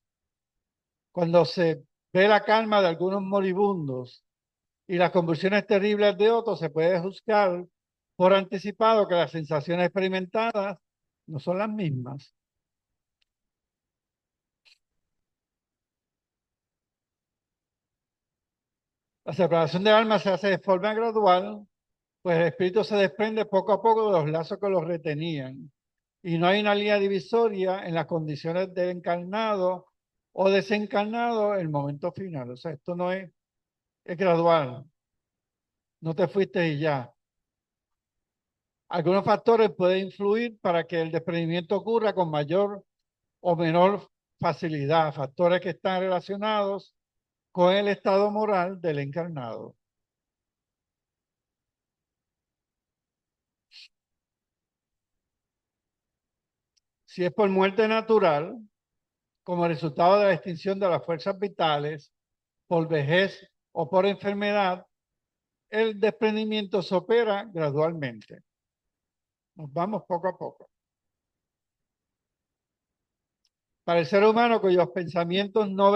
Cuando se ve la calma de algunos moribundos y las convulsiones terribles de otros, se puede juzgar por anticipado que las sensaciones experimentadas no son las mismas. La separación del alma se hace de forma gradual, pues el espíritu se desprende poco a poco de los lazos que los retenían. Y no hay una línea divisoria en las condiciones del encarnado o desencarnado en el momento final. O sea, esto no es gradual. No te fuiste y ya. Algunos factores pueden influir para que el desprendimiento ocurra con mayor o menor facilidad, factores que están relacionados con el estado moral del encarnado. Si es por muerte natural, como resultado de la extinción de las fuerzas vitales, por vejez o por enfermedad, el desprendimiento se opera gradualmente. Nos vamos poco a poco. Para el ser humano cuyos pensamientos no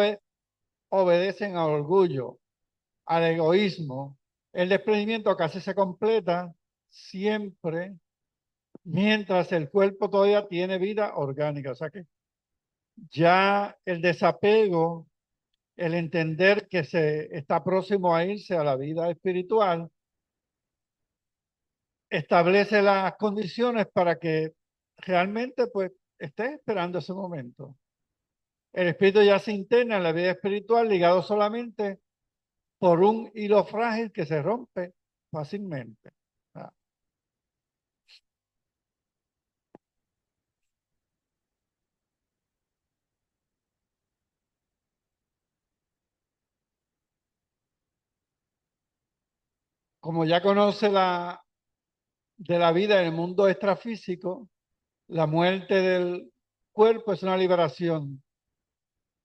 obedecen al orgullo, al egoísmo, el desprendimiento casi se completa siempre mientras el cuerpo todavía tiene vida orgánica. O sea que ya el desapego, el entender que se está próximo a irse a la vida espiritual, establece las condiciones para que realmente pues esté esperando ese momento. El espíritu ya se interna en la vida espiritual ligado solamente por un hilo frágil que se rompe fácilmente. Ah, como ya conoce de la vida en el mundo extrafísico, la muerte del cuerpo es una liberación.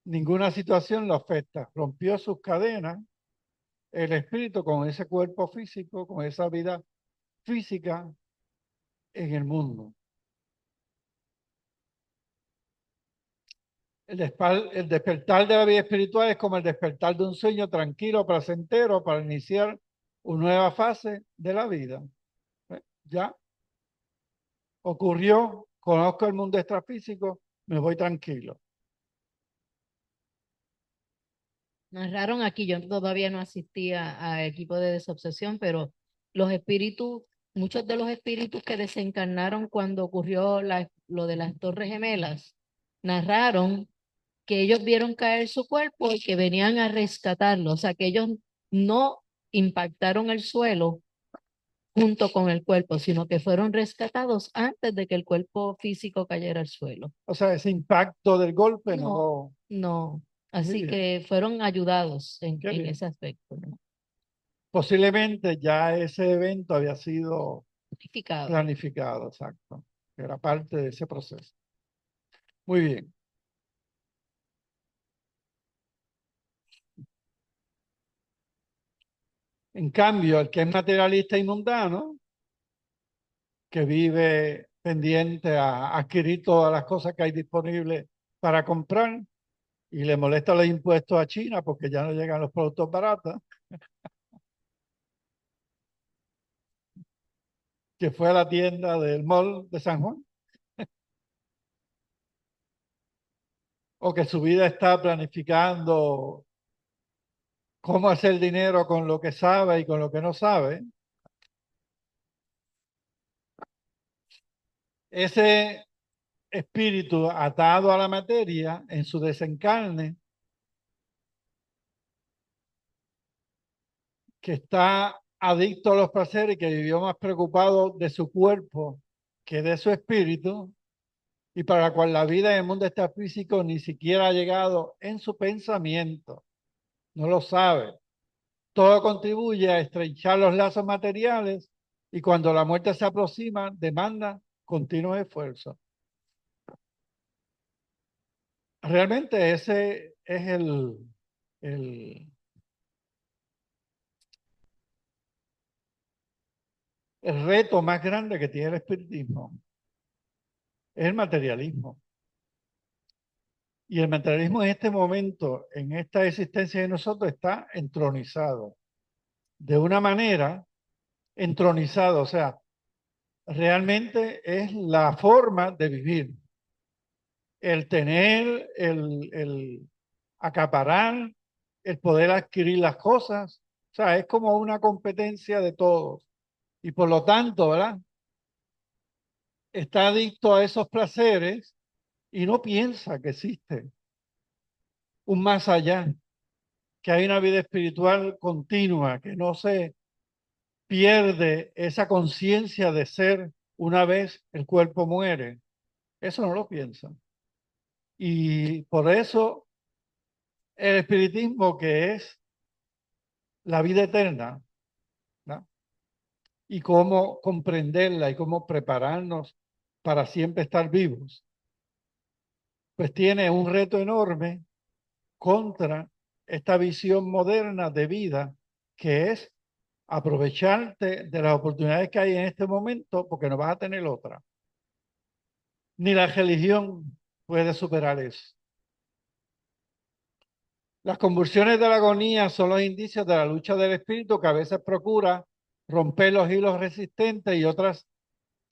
Ninguna situación lo afecta. Rompió sus cadenas el espíritu con ese cuerpo físico, con esa vida física en el mundo. El despertar de la vida espiritual es como el despertar de un sueño tranquilo, placentero, para iniciar una nueva fase de la vida. Ya ocurrió, conozco el mundo extrafísico, me voy tranquilo. Narraron aquí, yo todavía no asistía a equipo de desobsesión, pero los espíritus, muchos de los espíritus que desencarnaron cuando ocurrió lo de las Torres Gemelas, narraron que ellos vieron caer su cuerpo y que venían a rescatarlo, o sea, que ellos no impactaron el suelo junto con el cuerpo, sino que fueron rescatados antes de que el cuerpo físico cayera al suelo. O sea, ese impacto del golpe no No, lo... no. Muy Así bien, que fueron ayudados qué en bien. ese aspecto, ¿no? Posiblemente ya ese evento había sido Planificado. planificado, exacto. Era parte de ese proceso. Muy bien. En cambio, el que es materialista y mundano, que vive pendiente a adquirir todas las cosas que hay disponibles para comprar y le molesta los impuestos a China porque ya no llegan los productos baratos, que fue a la tienda del mall de San Juan, o que su vida está planificando cómo hacer dinero con lo que sabe y con lo que no sabe, ese espíritu atado a la materia en su desencarne, que está adicto a los placeres y que vivió más preocupado de su cuerpo que de su espíritu, y para la cual la vida en el mundo extrafísico ni siquiera ha llegado en su pensamiento, no lo sabe. Todo contribuye a estrechar los lazos materiales y cuando la muerte se aproxima, demanda continuos esfuerzos. Realmente ese es el, el reto más grande que tiene el espiritismo, es el materialismo. Y el materialismo en este momento, en esta existencia de nosotros, está entronizado. De una manera, entronizado, o sea, realmente es la forma de vivir. El tener, el acaparar, el poder adquirir las cosas. O sea, es como una competencia de todos. Y por lo tanto, ¿verdad? Está adicto a esos placeres y no piensa que existe un más allá, que hay una vida espiritual continua, que no se pierde esa conciencia de ser una vez el cuerpo muere. Eso no lo piensa. Y por eso el espiritismo, que es la vida eterna, ¿no? Y cómo comprenderla y cómo prepararnos para siempre estar vivos, pues tiene un reto enorme contra esta visión moderna de vida, que es aprovecharte de las oportunidades que hay en este momento porque no vas a tener otra. Ni la religión puede superar eso. Las convulsiones de la agonía son los indicios de la lucha del espíritu que a veces procura romper los hilos resistentes y otras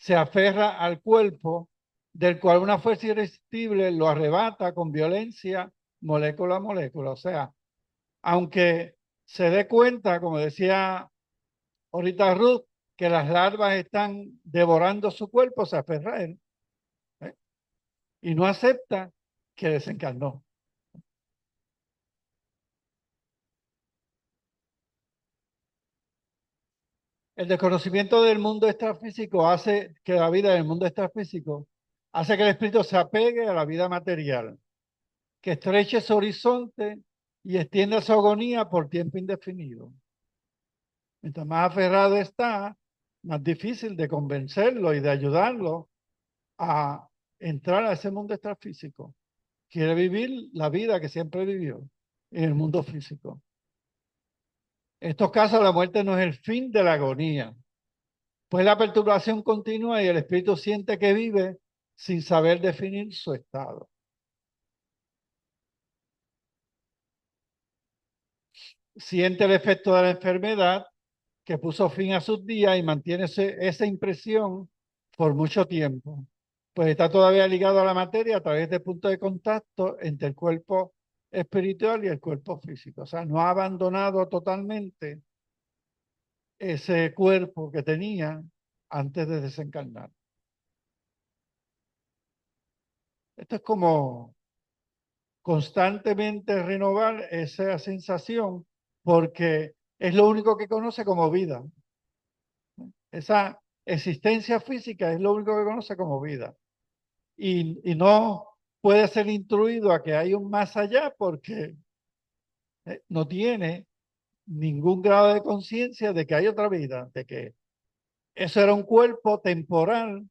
se aferra al cuerpo, del cual una fuerza irresistible lo arrebata con violencia molécula a molécula. O sea, aunque se dé cuenta, como decía ahorita Ruth, que las larvas están devorando su cuerpo, se aferra a él, ¿eh? Y no acepta que desencarnó. El desconocimiento del mundo extrafísico hace que la vida del mundo extrafísico hace que el espíritu se apegue a la vida material, que estreche su horizonte y extienda su agonía por tiempo indefinido. Mientras más aferrado está, más difícil de convencerlo y de ayudarlo a entrar a ese mundo extrafísico. Quiere vivir la vida que siempre vivió en el mundo físico. En estos casos, la muerte no es el fin de la agonía, pues la perturbación continúa y el espíritu siente que vive sin saber definir su estado. Siente el efecto de la enfermedad que puso fin a sus días y mantiene esa impresión por mucho tiempo, pues está todavía ligado a la materia a través del punto de contacto entre el cuerpo espiritual y el cuerpo físico. O sea, no ha abandonado totalmente ese cuerpo que tenía antes de desencarnar. Esto es como constantemente renovar esa sensación porque es lo único que conoce como vida. Esa existencia física es lo único que conoce como vida. Y no puede ser instruido a que hay un más allá porque no tiene ningún grado de conciencia de que hay otra vida, de que eso era un cuerpo temporal,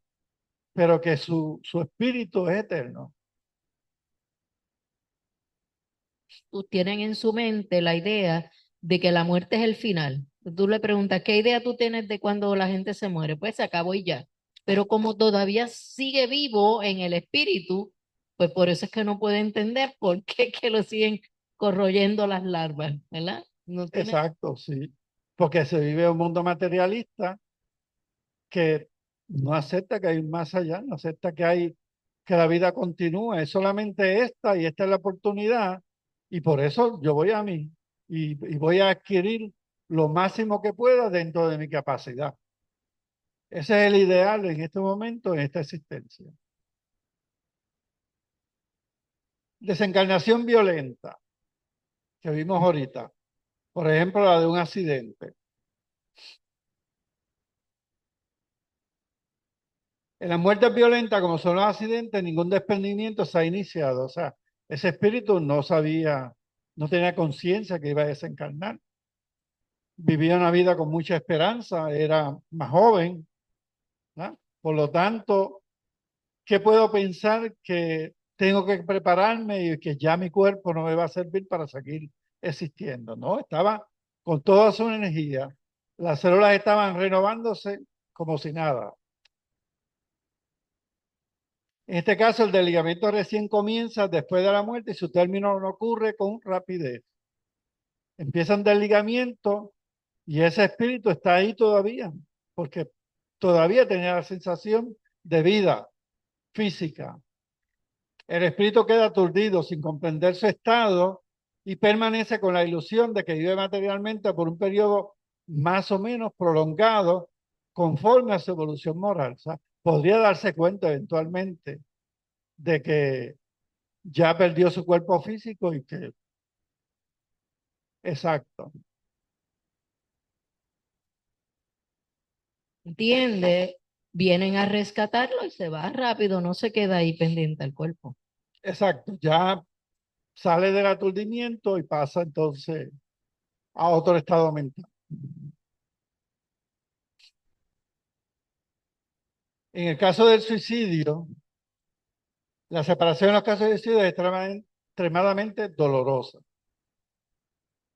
pero que su espíritu es eterno. Tienen en su mente la idea de que la muerte es el final. Tú le preguntas, ¿qué idea tú tienes de cuando la gente se muere? Pues se acabó y ya. Pero como todavía sigue vivo en el espíritu, pues por eso es que no puede entender por qué es que lo siguen corroyendo las larvas, ¿verdad? No tiene. Exacto, sí. Porque se vive un mundo materialista que no acepta que hay un más allá, no acepta que la vida continúa, es solamente esta y esta es la oportunidad y por eso yo voy a mí y voy a adquirir lo máximo que pueda dentro de mi capacidad. Ese es el ideal en este momento, en esta existencia. Desencarnación violenta, que vimos ahorita. Por ejemplo, la de un accidente. En las muertes violentas, como son los accidentes, ningún desprendimiento se ha iniciado. O sea, ese espíritu no sabía, no tenía conciencia que iba a desencarnar. Vivía una vida con mucha esperanza, era más joven, ¿no? Por lo tanto, ¿qué puedo pensar? Que tengo que prepararme y que ya mi cuerpo no me va a servir para seguir existiendo, ¿no? Estaba con toda su energía. Las células estaban renovándose como si nada. En este caso, el desligamiento recién comienza después de la muerte y su término no ocurre con rapidez. Empieza un desligamiento y ese espíritu está ahí todavía, porque todavía tenía la sensación de vida física. El espíritu queda aturdido sin comprender su estado y permanece con la ilusión de que vive materialmente por un periodo más o menos prolongado conforme a su evolución moral. O sea, podría darse cuenta eventualmente de que ya perdió su cuerpo físico y que, exacto, Entiende, vienen a rescatarlo y se va rápido, no se queda ahí pendiente al cuerpo. exacto, ya sale del aturdimiento y pasa entonces a otro estado mental. En el caso del suicidio, la separación en los casos de suicidio es extremadamente dolorosa.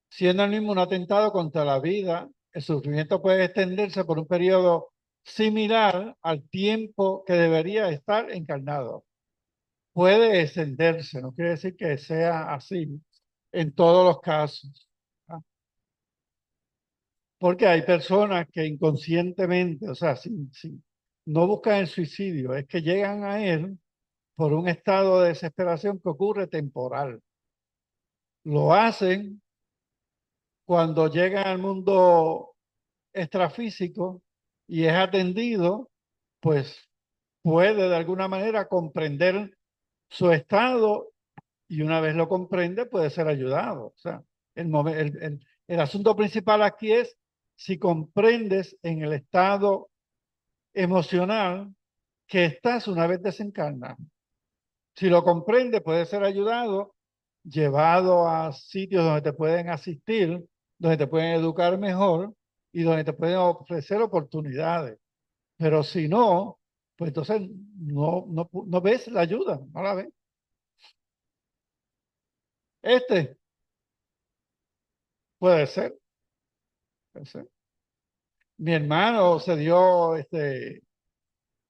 Siendo el mismo un atentado contra la vida, el sufrimiento puede extenderse por un periodo similar al tiempo que debería estar encarnado. Puede extenderse, no quiere decir que sea así en todos los casos. ¿Ah? Porque hay personas que inconscientemente, o sea, sin no buscan el suicidio, es que llegan a él por un estado de desesperación que ocurre temporal. Lo hacen cuando llegan al mundo extrafísico y es atendido, pues puede de alguna manera comprender su estado y una vez lo comprende puede ser ayudado. O sea, el asunto principal aquí es si comprendes en el estado emocional que estás una vez desencarnado. Si lo comprendes, puede ser ayudado, llevado a sitios donde te pueden asistir, donde te pueden educar mejor y donde te pueden ofrecer oportunidades. Pero si no, pues entonces no ves la ayuda, no la ves. Este puede ser, puede ser. Mi hermano se dio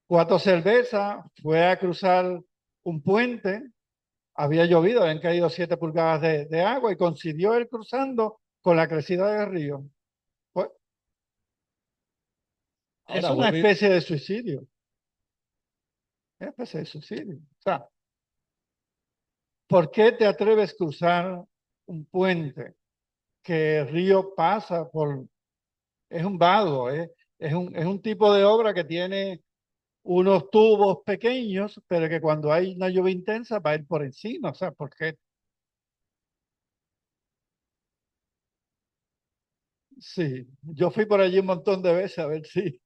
4 cervezas, fue a cruzar un puente, había llovido, habían caído 7 pulgadas de agua y coincidió él cruzando con la crecida del río. Pues, es Ahora una vuelvo especie de suicidio, es una especie de suicidio. O sea, ¿por qué te atreves a cruzar un puente que el río pasa por, es un vado, es un tipo de obra que tiene unos tubos pequeños, pero que cuando hay una lluvia intensa va a ir por encima? O sea, ¿por qué? Sí, yo fui por allí un montón de veces a ver si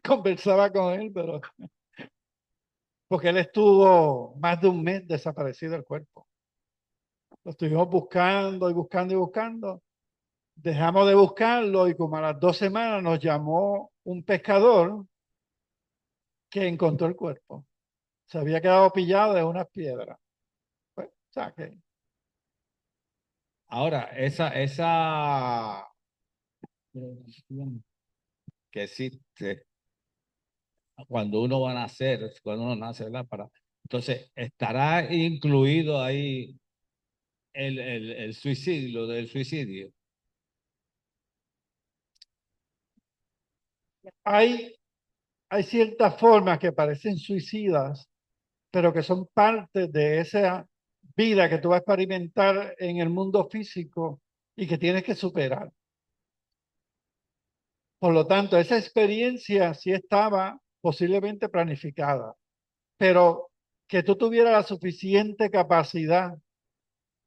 conversaba con él, pero porque él estuvo más de un mes desaparecido del cuerpo. Lo estuvimos buscando y buscando y buscando. Dejamos de buscarlo y como a las 2 semanas nos llamó un pescador que encontró el cuerpo. Se había quedado pillado de unas piedras. Pues, o sea, ahora, esa que existe cuando uno va a nacer, cuando uno nace, ¿verdad? Entonces, ¿estará incluido ahí el suicidio, del suicidio? hay, hay ciertas formas que parecen suicidas, pero que son parte de esa vida que tú vas a experimentar en el mundo físico y que tienes que superar. Por lo tanto, esa experiencia sí estaba posiblemente planificada, pero que tú tuvieras la suficiente capacidad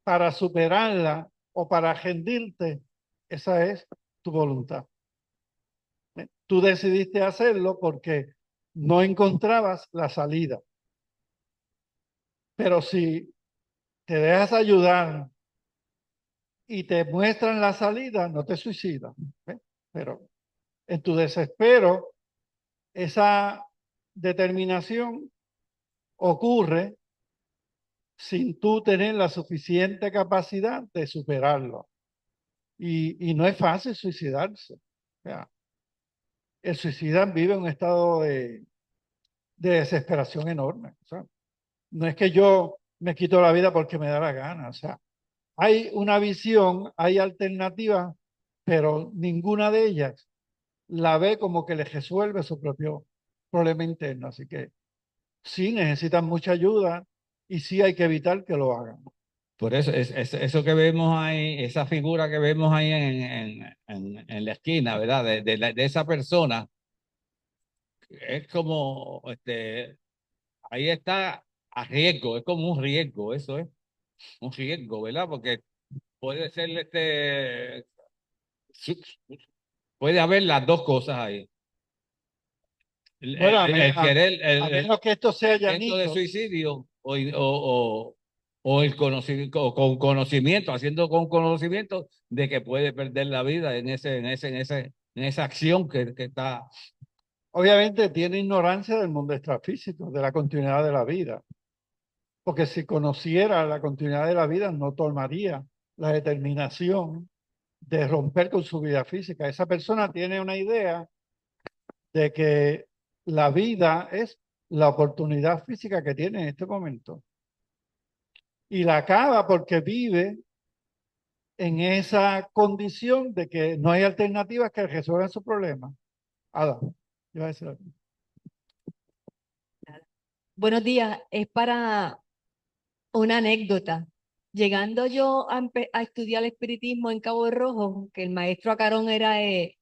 para superarla o para rendirte, esa es tu voluntad. Tú decidiste hacerlo porque no encontrabas la salida, pero si te dejas ayudar y te muestran la salida, no te suicidas. ¿Ves? Pero en tu desespero, esa determinación ocurre sin tú tener la suficiente capacidad de superarlo. Y no es fácil suicidarse. O sea, el suicida vive en un estado de desesperación enorme. O sea, no es que yo me quito la vida porque me da la gana. O sea, hay una visión, hay alternativas, pero ninguna de ellas la ve como que le resuelve su propio problema interno. Así que sí necesitan mucha ayuda y sí hay que evitar que lo hagan. Por eso, eso que vemos ahí, esa figura que vemos ahí en la esquina, ¿verdad? De esa persona, es como, ahí está a riesgo, es como un riesgo, eso es, un riesgo, ¿verdad? Porque puede ser, su- puede haber las dos cosas ahí. Bueno, El querer, a menos que esto sea intento de llanito. suicidio o el conocimiento, con conocimiento, haciendo con conocimiento de que puede perder la vida en esa acción que está. Obviamente tiene ignorancia del mundo extrafísico, de la continuidad de la vida, porque si conociera la continuidad de la vida no tomaría la determinación de romper con su vida física. Esa persona tiene una idea de que la vida es la oportunidad física que tiene en este momento y la acaba porque vive en esa condición de que no hay alternativas que resuelvan su problema. Adam, iba a decir algo. Buenos días, es para una anécdota. Llegando yo a estudiar espiritismo en Cabo Rojo, que el maestro Acarón era el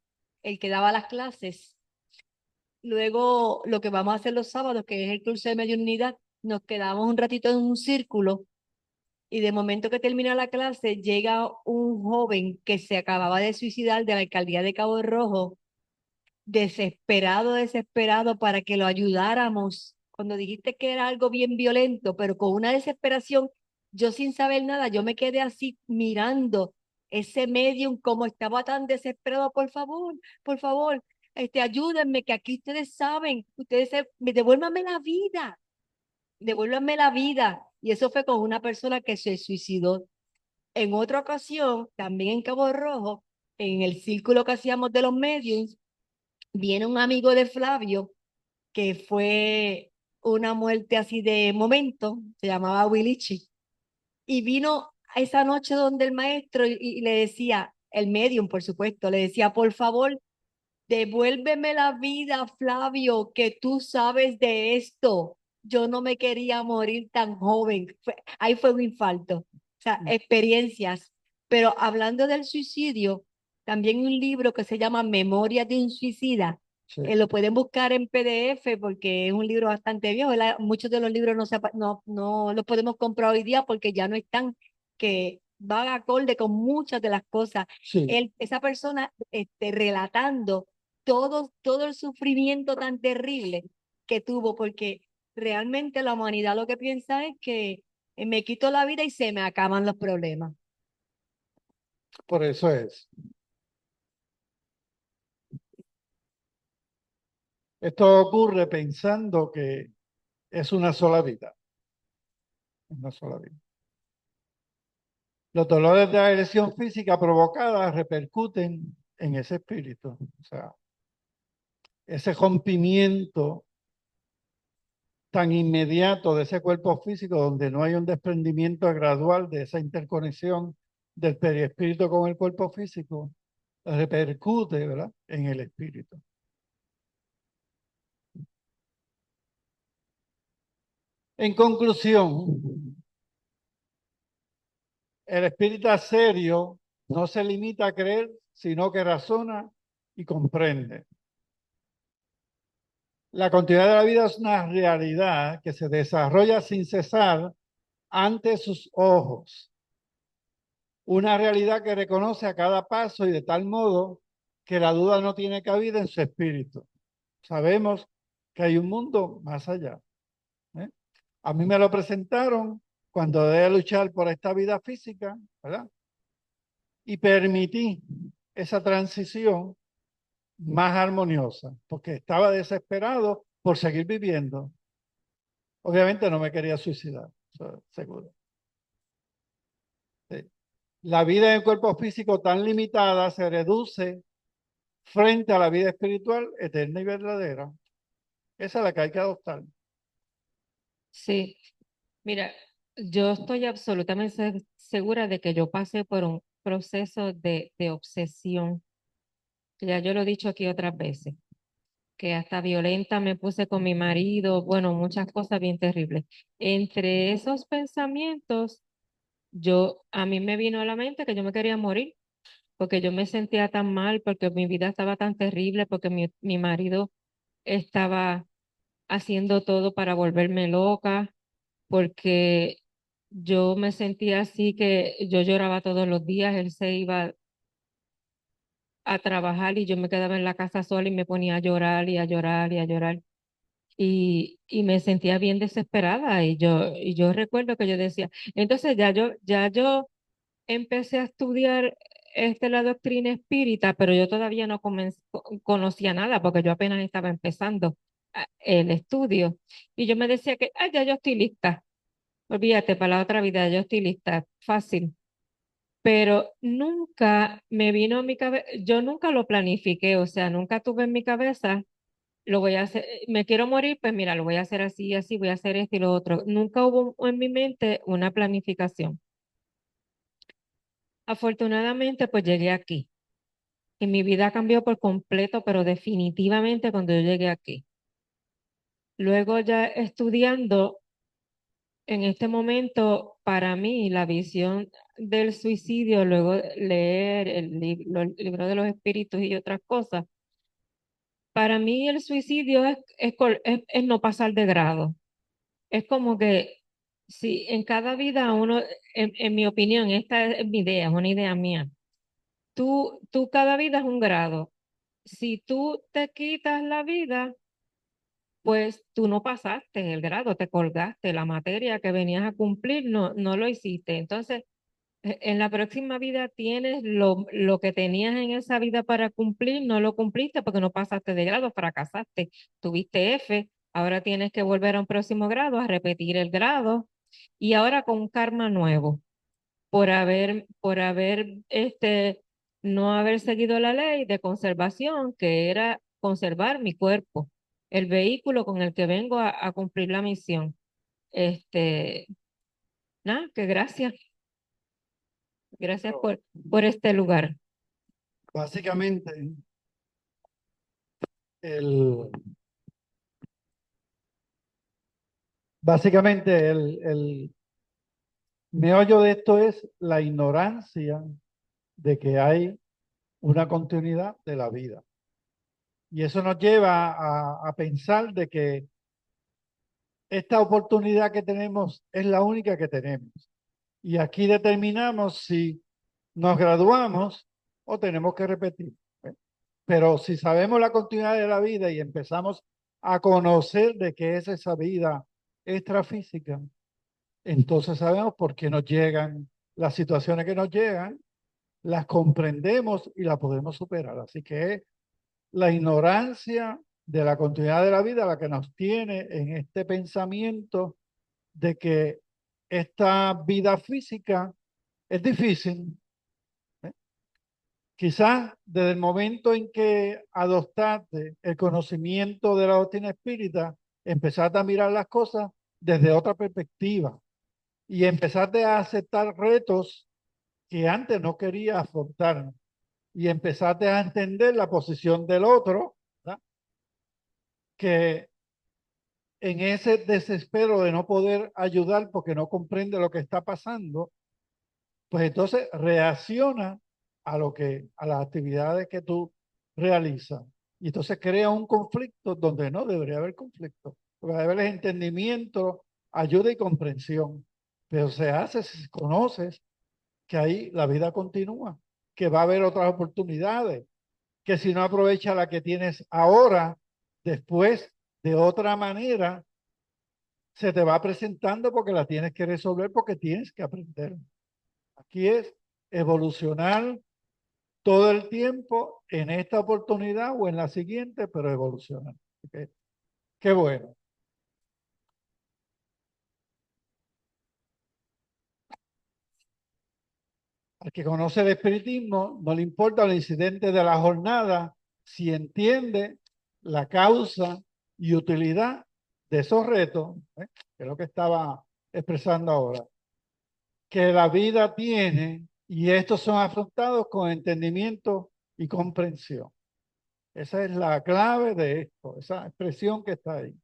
que daba las clases, luego lo que vamos a hacer los sábados, que es el curso de mediunidad, nos quedamos un ratito en un círculo y de momento que termina la clase llega un joven que se acababa de suicidar de la alcaldía de Cabo Rojo, desesperado, desesperado para que lo ayudáramos. Cuando dijiste que era algo bien violento, pero con una desesperación, yo sin saber nada, yo me quedé así mirando ese medium como estaba tan desesperado, por favor, ayúdenme, que aquí ustedes saben, devuélvanme la vida, devuélvanme la vida. Y eso fue con una persona que se suicidó. En otra ocasión, también en Cabo Rojo, en el círculo que hacíamos de los mediums, viene un amigo de Flavio que fue una muerte así de momento, se llamaba Willichi, y vino a esa noche donde el maestro y le decía, el medium por supuesto, le decía, por favor, devuélveme la vida, Flavio, que tú sabes de esto. Yo no me quería morir tan joven. Ahí fue un infarto. O sea, experiencias. Pero hablando del suicidio, también un libro que se llama Memorias de un suicida. Sí. Lo pueden buscar en PDF porque es un libro bastante viejo. Muchos de los libros no los podemos comprar hoy día porque ya no están, que van acorde con muchas de las cosas. Sí, Esa persona relatando todo el sufrimiento tan terrible que tuvo, porque realmente la humanidad lo que piensa es que me quito la vida y se me acaban los problemas. por eso es. Esto ocurre pensando que es una sola vida, una sola vida. Los dolores de agresión física provocada repercuten en ese espíritu. O sea, ese rompimiento tan inmediato de ese cuerpo físico donde no hay un desprendimiento gradual de esa interconexión del perispíritu con el cuerpo físico, repercute, ¿verdad?, en el espíritu. En conclusión, el espíritu serio no se limita a creer, sino que razona y comprende. La continuidad de la vida es una realidad que se desarrolla sin cesar ante sus ojos. Una realidad que reconoce a cada paso y de tal modo que la duda no tiene cabida en su espíritu. Sabemos que hay un mundo más allá. ¿eh? A mí me lo presentaron cuando debía luchar por esta vida física, ¿verdad? Y permití esa transición más armoniosa, porque estaba desesperado por seguir viviendo. Obviamente no me quería suicidar, seguro. Sí. La vida en el cuerpo físico tan limitada se reduce frente a la vida espiritual eterna y verdadera. Esa es la que hay que adoptar. Sí, mira, yo estoy absolutamente segura de que yo pasé por un proceso de obsesión. Ya yo lo he dicho aquí otras veces, que hasta violenta me puse con mi marido, bueno, muchas cosas bien terribles. Entre esos pensamientos, a mí me vino a la mente que yo me quería morir, porque yo me sentía tan mal, porque mi vida estaba tan terrible, porque mi marido estaba haciendo todo para volverme loca, porque yo me sentía así que yo lloraba todos los días, él se iba a trabajar y yo me quedaba en la casa sola y me ponía a llorar y a llorar y a llorar. Y me sentía bien desesperada y yo recuerdo que yo decía, entonces ya yo empecé a estudiar la doctrina espírita, pero yo todavía no conocía nada porque yo apenas estaba empezando el estudio. Y yo me decía que, ya yo estoy lista, olvídate, para la otra vida, yo estoy lista, fácil. Pero nunca me vino a mi cabeza, yo nunca lo planifiqué, o sea, nunca tuve en mi cabeza, lo voy a hacer, me quiero morir, pues mira, lo voy a hacer así, así, voy a hacer esto y lo otro. Nunca hubo en mi mente una planificación. Afortunadamente, pues llegué aquí y mi vida cambió por completo, pero definitivamente cuando yo llegué aquí. Luego ya estudiando, en este momento, para mí, la visión del suicidio, luego de leer el libro de los espíritus y otras cosas, para mí el suicidio es no pasar de grado. Es como que si en cada vida uno, en mi opinión, esta es mi idea, es una idea mía, tú cada vida es un grado. Si tú te quitas la vida, pues tú no pasaste el grado, te colgaste, la materia que venías a cumplir no lo hiciste. Entonces, en la próxima vida tienes lo que tenías en esa vida para cumplir, no lo cumpliste porque no pasaste de grado, fracasaste, tuviste F, ahora tienes que volver a un próximo grado, a repetir el grado y ahora con un karma nuevo no haber seguido la ley de conservación, que era conservar mi cuerpo, el vehículo con el que vengo a cumplir la misión. Este, nada, que gracias por este lugar. Básicamente, el, el meollo de esto es la ignorancia de que hay una continuidad de la vida. Y eso nos lleva a pensar de que esta oportunidad que tenemos es la única que tenemos. Y aquí determinamos si nos graduamos o tenemos que repetir. ¿eh? Pero si sabemos la continuidad de la vida y empezamos a conocer de qué es esa vida extrafísica, entonces sabemos por qué nos llegan las situaciones que nos llegan, las comprendemos y las podemos superar. Así que es la ignorancia de la continuidad de la vida la que nos tiene en este pensamiento de que esta vida física es difícil. ¿eh? Quizás desde el momento en que adoptaste el conocimiento de la doctrina espírita, empezaste a mirar las cosas desde otra perspectiva y empezaste a aceptar retos que antes no querías afrontar y empezaste a entender la posición del otro, ¿verdad? Que en ese desespero de no poder ayudar porque no comprende lo que está pasando, pues entonces reacciona a las actividades que tú realizas. Y entonces crea un conflicto donde no debería haber conflicto. Porque debe haber entendimiento, ayuda y comprensión. Pero se hace si conoces que ahí la vida continúa, que va a haber otras oportunidades, que si no aprovecha la que tienes ahora, después de otra manera, se te va presentando porque la tienes que resolver porque tienes que aprender. Aquí es evolucionar todo el tiempo en esta oportunidad o en la siguiente, pero evolucionar. ¿Okay? Qué bueno. Al que conoce el espiritismo, no le importa el incidente de la jornada si entiende la causa y utilidad de esos retos, que es lo que estaba expresando ahora, que la vida tiene y estos son afrontados con entendimiento y comprensión. Esa es la clave de esto, esa expresión que está ahí.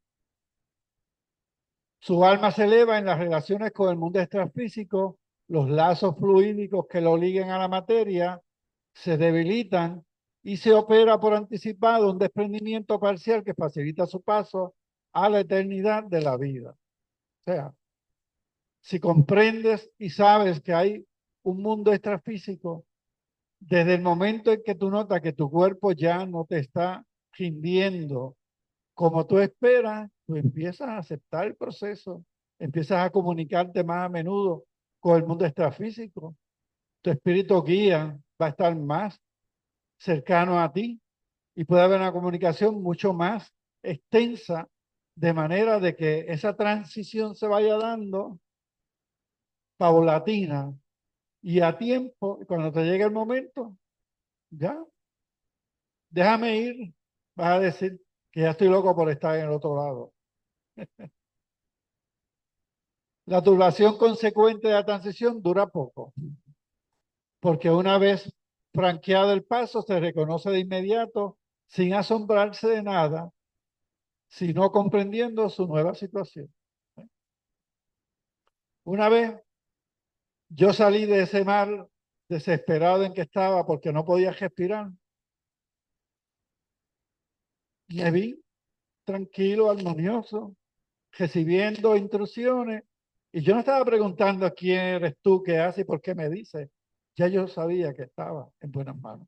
Su alma se eleva en las relaciones con el mundo extrafísico, los lazos fluídicos que lo liguen a la materia se debilitan y se opera por anticipado un desprendimiento parcial que facilita su paso a la eternidad de la vida. O sea, si comprendes y sabes que hay un mundo extrafísico, desde el momento en que tú notas que tu cuerpo ya no te está rindiendo como tú esperas, tú empiezas a aceptar el proceso, empiezas a comunicarte más a menudo con el mundo extrafísico. Tu espíritu guía va a estar más cercano a ti y puede haber una comunicación mucho más extensa, de manera de que esa transición se vaya dando paulatina y a tiempo, y cuando te llegue el momento, ya, déjame ir, vas a decir que ya estoy loco por estar en el otro lado. La turbación consecuente de la transición dura poco, porque una vez franqueado el paso se reconoce de inmediato, sin asombrarse de nada, sino comprendiendo su nueva situación. Una vez yo salí de ese mar desesperado en que estaba porque no podía respirar, me vi tranquilo, armonioso, recibiendo instrucciones. Y yo no estaba preguntando quién eres tú, qué haces y por qué me dices. Ya yo sabía que estaba en buenas manos.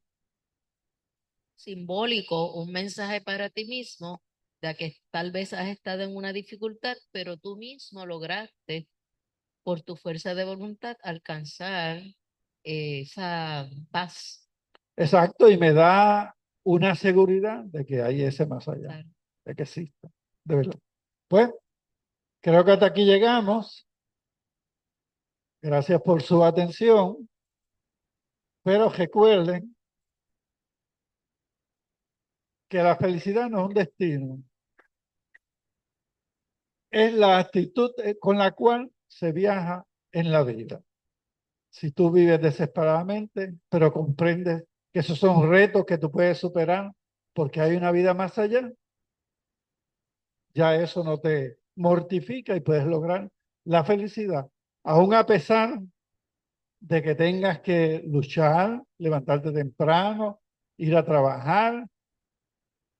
Simbólico, un mensaje para ti mismo de que tal vez has estado en una dificultad, pero tú mismo lograste por tu fuerza de voluntad alcanzar esa paz. Exacto, y me da una seguridad de que hay ese más allá, Claro. de que existe, de verdad. Pues creo que hasta aquí llegamos. Gracias por su atención, pero recuerden que la felicidad no es un destino, es la actitud con la cual se viaja en la vida. Si tú vives desesperadamente, pero comprendes que esos son retos que tú puedes superar porque hay una vida más allá, ya eso no te mortifica y puedes lograr la felicidad, aún a pesar de que tengas que luchar, levantarte temprano, ir a trabajar,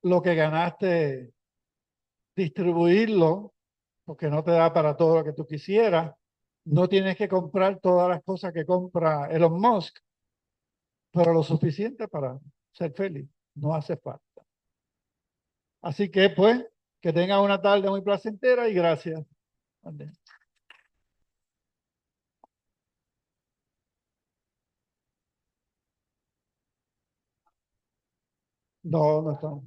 lo que ganaste, distribuirlo, porque no te da para todo lo que tú quisieras. No tienes que comprar todas las cosas que compra Elon Musk, pero lo suficiente para ser feliz. No hace falta. Así que, pues, que tengan una tarde muy placentera y gracias. No, no estamos.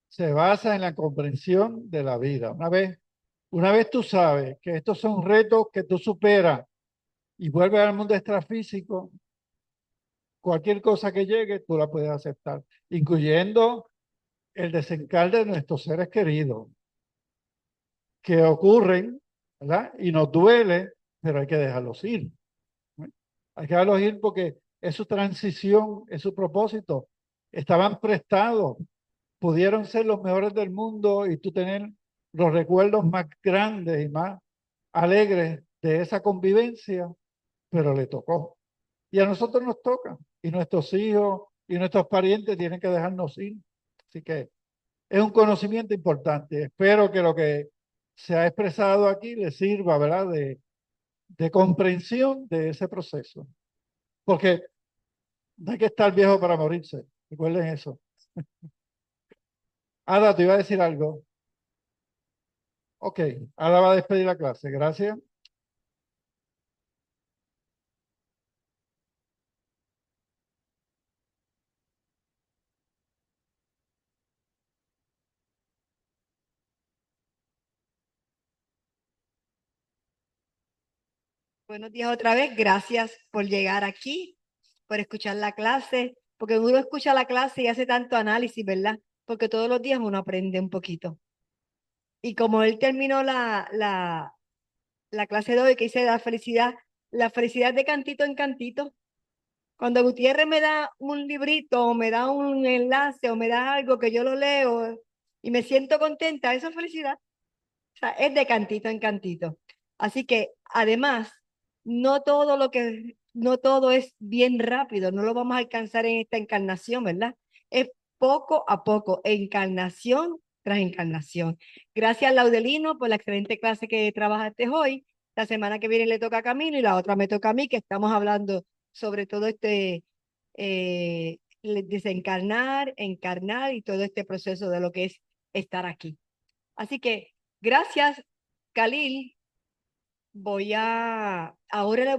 Se basa en la comprensión de la vida. Una vez tú sabes que estos son retos que tú superas y vuelves al mundo extrafísico, cualquier cosa que llegue, tú la puedes aceptar, incluyendo el desencarne de nuestros seres queridos, que ocurren, ¿verdad? Y nos duele, pero hay que dejarlos ir. ¿No? Hay que dejarlos ir porque es su transición, es su propósito. Estaban prestados, pudieron ser los mejores del mundo y tú tener los recuerdos más grandes y más alegres de esa convivencia, pero le tocó. Y a nosotros nos toca, y nuestros hijos y nuestros parientes tienen que dejarnos ir. Así que es un conocimiento importante. Espero que lo que se ha expresado aquí les sirva, ¿verdad?, de comprensión de ese proceso. Porque no hay que estar viejo para morirse. Recuerden eso. Ada, te iba a decir algo. Ok, Ada va a despedir la clase. Gracias. Buenos días otra vez. Gracias por llegar aquí, por escuchar la clase, porque uno escucha la clase y hace tanto análisis, ¿verdad? Porque todos los días uno aprende un poquito. Y como él terminó la clase de hoy que hice de la felicidad de cantito en cantito. Cuando Gutiérrez me da un librito, o me da un enlace, o me da algo que yo lo leo y me siento contenta, eso es felicidad. O sea, es de cantito en cantito. Así que, además, no todo es bien rápido, no lo vamos a alcanzar en esta encarnación, ¿verdad? Es poco a poco, encarnación tras encarnación. Gracias, Laudelino, por la excelente clase que trabajaste hoy. La semana que viene le toca a Camilo y la otra me toca a mí, que estamos hablando sobre todo desencarnar, encarnar y todo este proceso de lo que es estar aquí. Así que gracias, Khalil. Ahora le voy